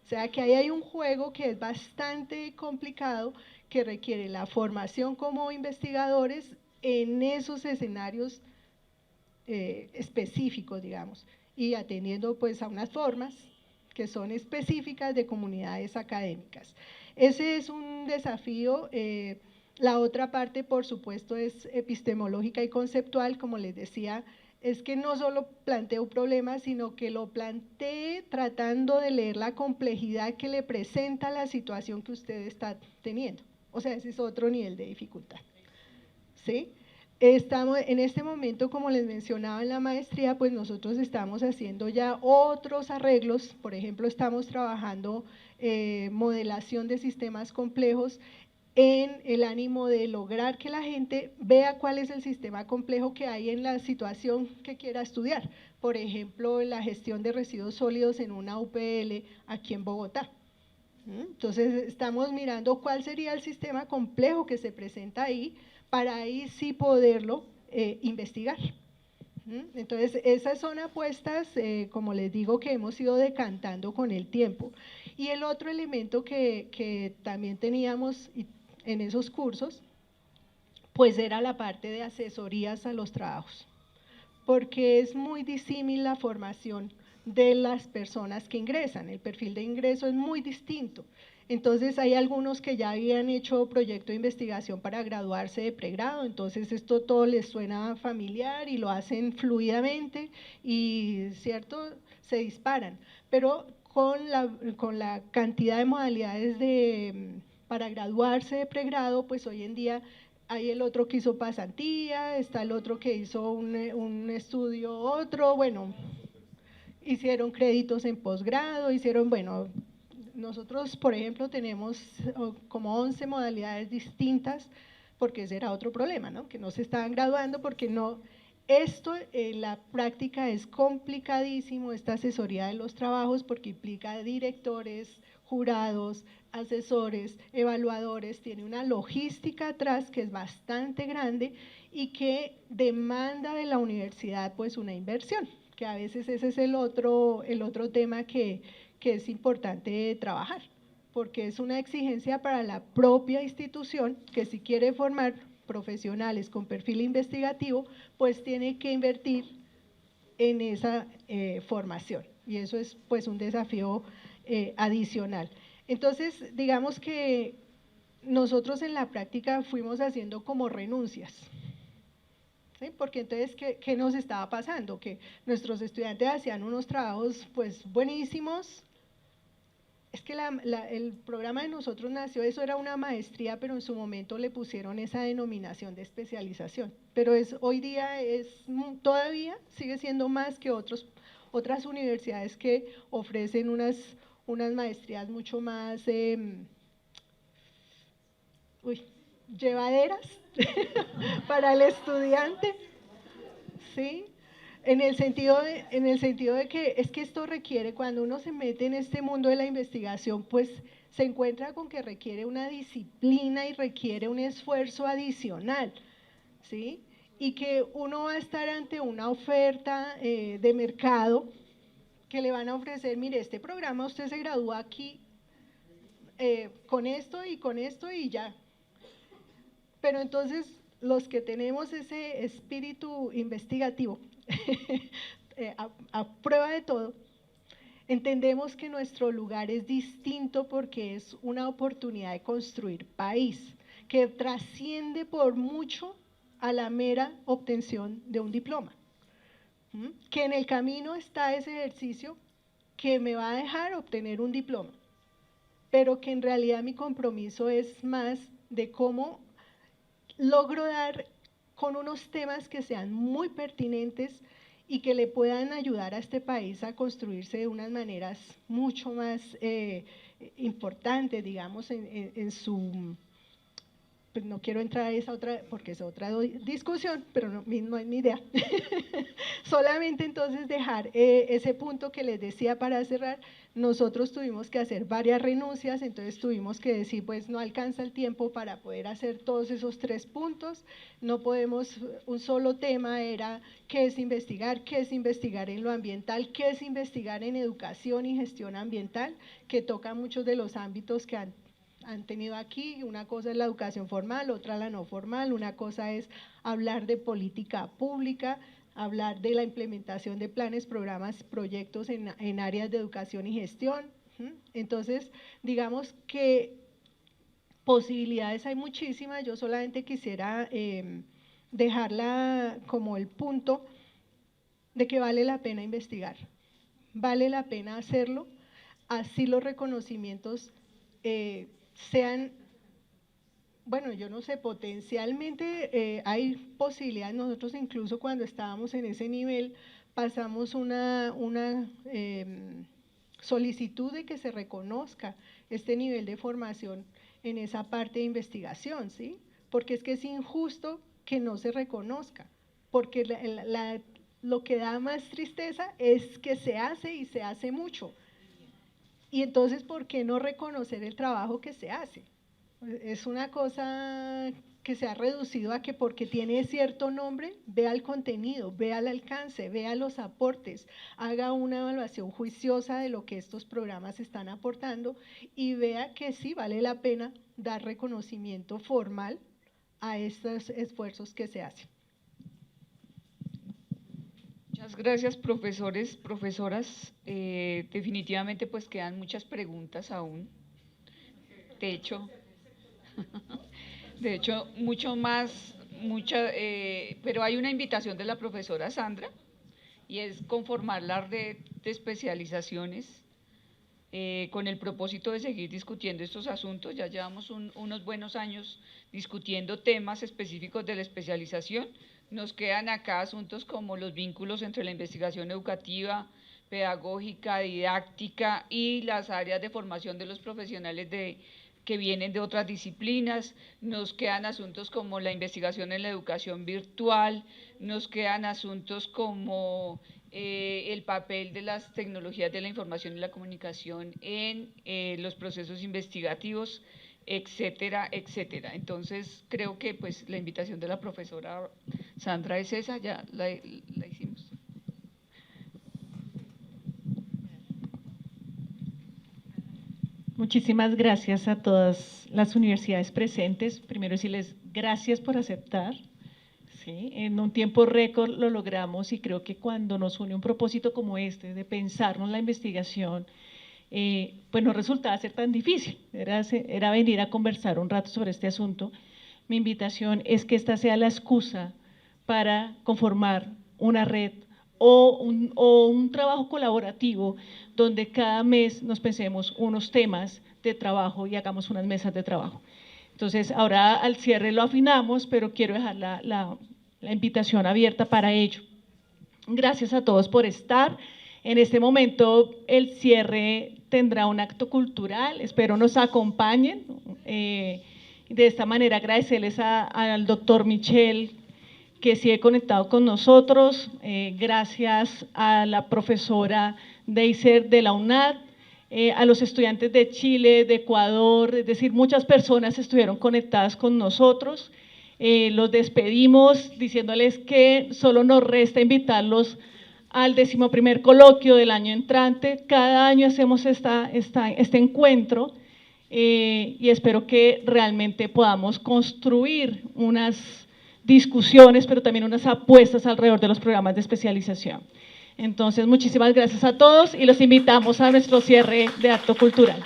O sea que ahí hay un juego que es bastante complicado, que requiere la formación como investigadores en esos escenarios específicos, digamos, y atendiendo pues a unas formas que son específicas de comunidades académicas. Ese es un desafío. La otra parte, por supuesto, es epistemológica y conceptual, como les decía, es que no solo planteo un problema, sino que lo planteé tratando de leer la complejidad que le presenta la situación que usted está teniendo. O sea, ese es otro nivel de dificultad, ¿sí? Estamos en este momento, como les mencionaba en la maestría, pues nosotros estamos haciendo ya otros arreglos. Por ejemplo, estamos trabajando modelación de sistemas complejos en el ánimo de lograr que la gente vea cuál es el sistema complejo que hay en la situación que quiera estudiar. Por ejemplo, la gestión de residuos sólidos en una UPL aquí en Bogotá. Entonces estamos mirando cuál sería el sistema complejo que se presenta ahí, para ahí sí poderlo investigar. Entonces esas son apuestas, como les digo, que hemos ido decantando con el tiempo. Y el otro elemento que también teníamos en esos cursos, pues era la parte de asesorías a los trabajos, porque es muy disímil la formación de las personas que ingresan, el perfil de ingreso es muy distinto. Entonces hay algunos que ya habían hecho proyecto de investigación para graduarse de pregrado, entonces esto todo les suena familiar y lo hacen fluidamente y, ¿cierto?, se disparan, pero con la cantidad de modalidades para graduarse de pregrado, pues hoy en día hay el otro que hizo pasantía, está el otro que hizo un estudio otro, bueno, hicieron créditos en posgrado, bueno, nosotros por ejemplo tenemos como 11 modalidades distintas, porque ese era otro problema, ¿no?, que no se estaban graduando porque no, esto en la práctica es complicadísimo, esta asesoría de los trabajos, porque implica directores, jurados, asesores, evaluadores, tiene una logística atrás que es bastante grande y que demanda de la universidad pues una inversión, que a veces ese es el otro tema que es importante trabajar, porque es una exigencia para la propia institución que si quiere formar profesionales con perfil investigativo, pues tiene que invertir en esa formación, y eso es pues un desafío adicional. Entonces, digamos que nosotros en la práctica fuimos haciendo como renuncias, ¿sí? Porque entonces, ¿qué nos estaba pasando? Que nuestros estudiantes hacían unos trabajos pues buenísimos. Es que el programa de nosotros nació, eso era una maestría, pero en su momento le pusieron esa denominación de especialización, pero hoy día todavía sigue siendo más que otras universidades que ofrecen unas maestrías mucho más llevaderas para el estudiante, ¿sí? En el sentido de que es que esto requiere, cuando uno se mete en este mundo de la investigación, pues se encuentra con que requiere una disciplina y requiere un esfuerzo adicional, ¿sí? Y que uno va a estar ante una oferta de mercado que le van a ofrecer, mire, este programa usted se gradúa aquí con esto y ya. Pero entonces los que tenemos ese espíritu investigativo, a prueba de todo, entendemos que nuestro lugar es distinto porque es una oportunidad de construir país, que trasciende por mucho a la mera obtención de un diploma. Que en el camino está ese ejercicio que me va a dejar obtener un diploma, pero que en realidad mi compromiso es más de cómo logro dar con unos temas que sean muy pertinentes y que le puedan ayudar a este país a construirse de unas maneras mucho más importantes, digamos, en su… Pues no quiero entrar a esa otra, porque es otra discusión, pero no es mi idea. Solamente entonces dejar ese punto que les decía para cerrar. Nosotros tuvimos que hacer varias renuncias, entonces tuvimos que decir, pues no alcanza el tiempo para poder hacer todos esos 3 puntos, no podemos, un solo tema era qué es investigar en lo ambiental, qué es investigar en educación y gestión ambiental, que toca muchos de los ámbitos que han tenido aquí. Una cosa es la educación formal, otra la no formal, una cosa es hablar de política pública, hablar de la implementación de planes, programas, proyectos en áreas de educación y gestión. Entonces, digamos que posibilidades hay muchísimas, yo solamente quisiera dejarla como el punto de que vale la pena investigar, vale la pena hacerlo, así los reconocimientos sean Bueno, yo no sé, potencialmente hay posibilidades. Nosotros incluso cuando estábamos en ese nivel pasamos una solicitud de que se reconozca este nivel de formación en esa parte de investigación, ¿sí? Porque es que es injusto que no se reconozca, porque lo que da más tristeza es que se hace y se hace mucho. Y entonces, ¿por qué no reconocer el trabajo que se hace? Es una cosa que se ha reducido a que porque tiene cierto nombre, vea el contenido, vea el alcance, vea los aportes, haga una evaluación juiciosa de lo que estos programas están aportando y vea que sí vale la pena dar reconocimiento formal a estos esfuerzos que se hacen. Muchas gracias, profesores, profesoras. Definitivamente pues quedan muchas preguntas aún. De hecho, mucho más, pero hay una invitación de la profesora Sandra y es conformar la red de especializaciones con el propósito de seguir discutiendo estos asuntos. Ya llevamos unos buenos años discutiendo temas específicos de la especialización. Nos quedan acá asuntos como los vínculos entre la investigación educativa, pedagógica, didáctica y las áreas de formación de los profesionales que vienen de otras disciplinas. Nos quedan asuntos como la investigación en la educación virtual, nos quedan asuntos como el papel de las tecnologías de la información y la comunicación en los procesos investigativos, etcétera, etcétera. Entonces, creo que pues la invitación de la profesora Sandra es esa, ya la hicimos. Muchísimas gracias a todas las universidades presentes. Primero decirles gracias por aceptar. ¿Sí? En un tiempo récord lo logramos y creo que cuando nos une un propósito como este, de pensarnos la investigación, pues no resultaba ser tan difícil, era venir a conversar un rato sobre este asunto. Mi invitación es que esta sea la excusa para conformar una red o un trabajo colaborativo donde cada mes nos pensemos unos temas de trabajo y hagamos unas mesas de trabajo. Entonces, ahora al cierre lo afinamos, pero quiero dejar la invitación abierta para ello. Gracias a todos por estar. En este momento el cierre tendrá un acto cultural, espero nos acompañen. De esta manera agradecerles al doctor Michel que sigue conectado con nosotros, gracias a la profesora Deiser de la UNAD, a los estudiantes de Chile, de Ecuador, es decir, muchas personas estuvieron conectadas con nosotros. Los despedimos diciéndoles que solo nos resta invitarlos al 11º coloquio del año entrante. Cada año hacemos este encuentro y espero que realmente podamos construir unas discusiones, pero también unas apuestas alrededor de los programas de especialización. Entonces, muchísimas gracias a todos y los invitamos a nuestro cierre de acto cultural.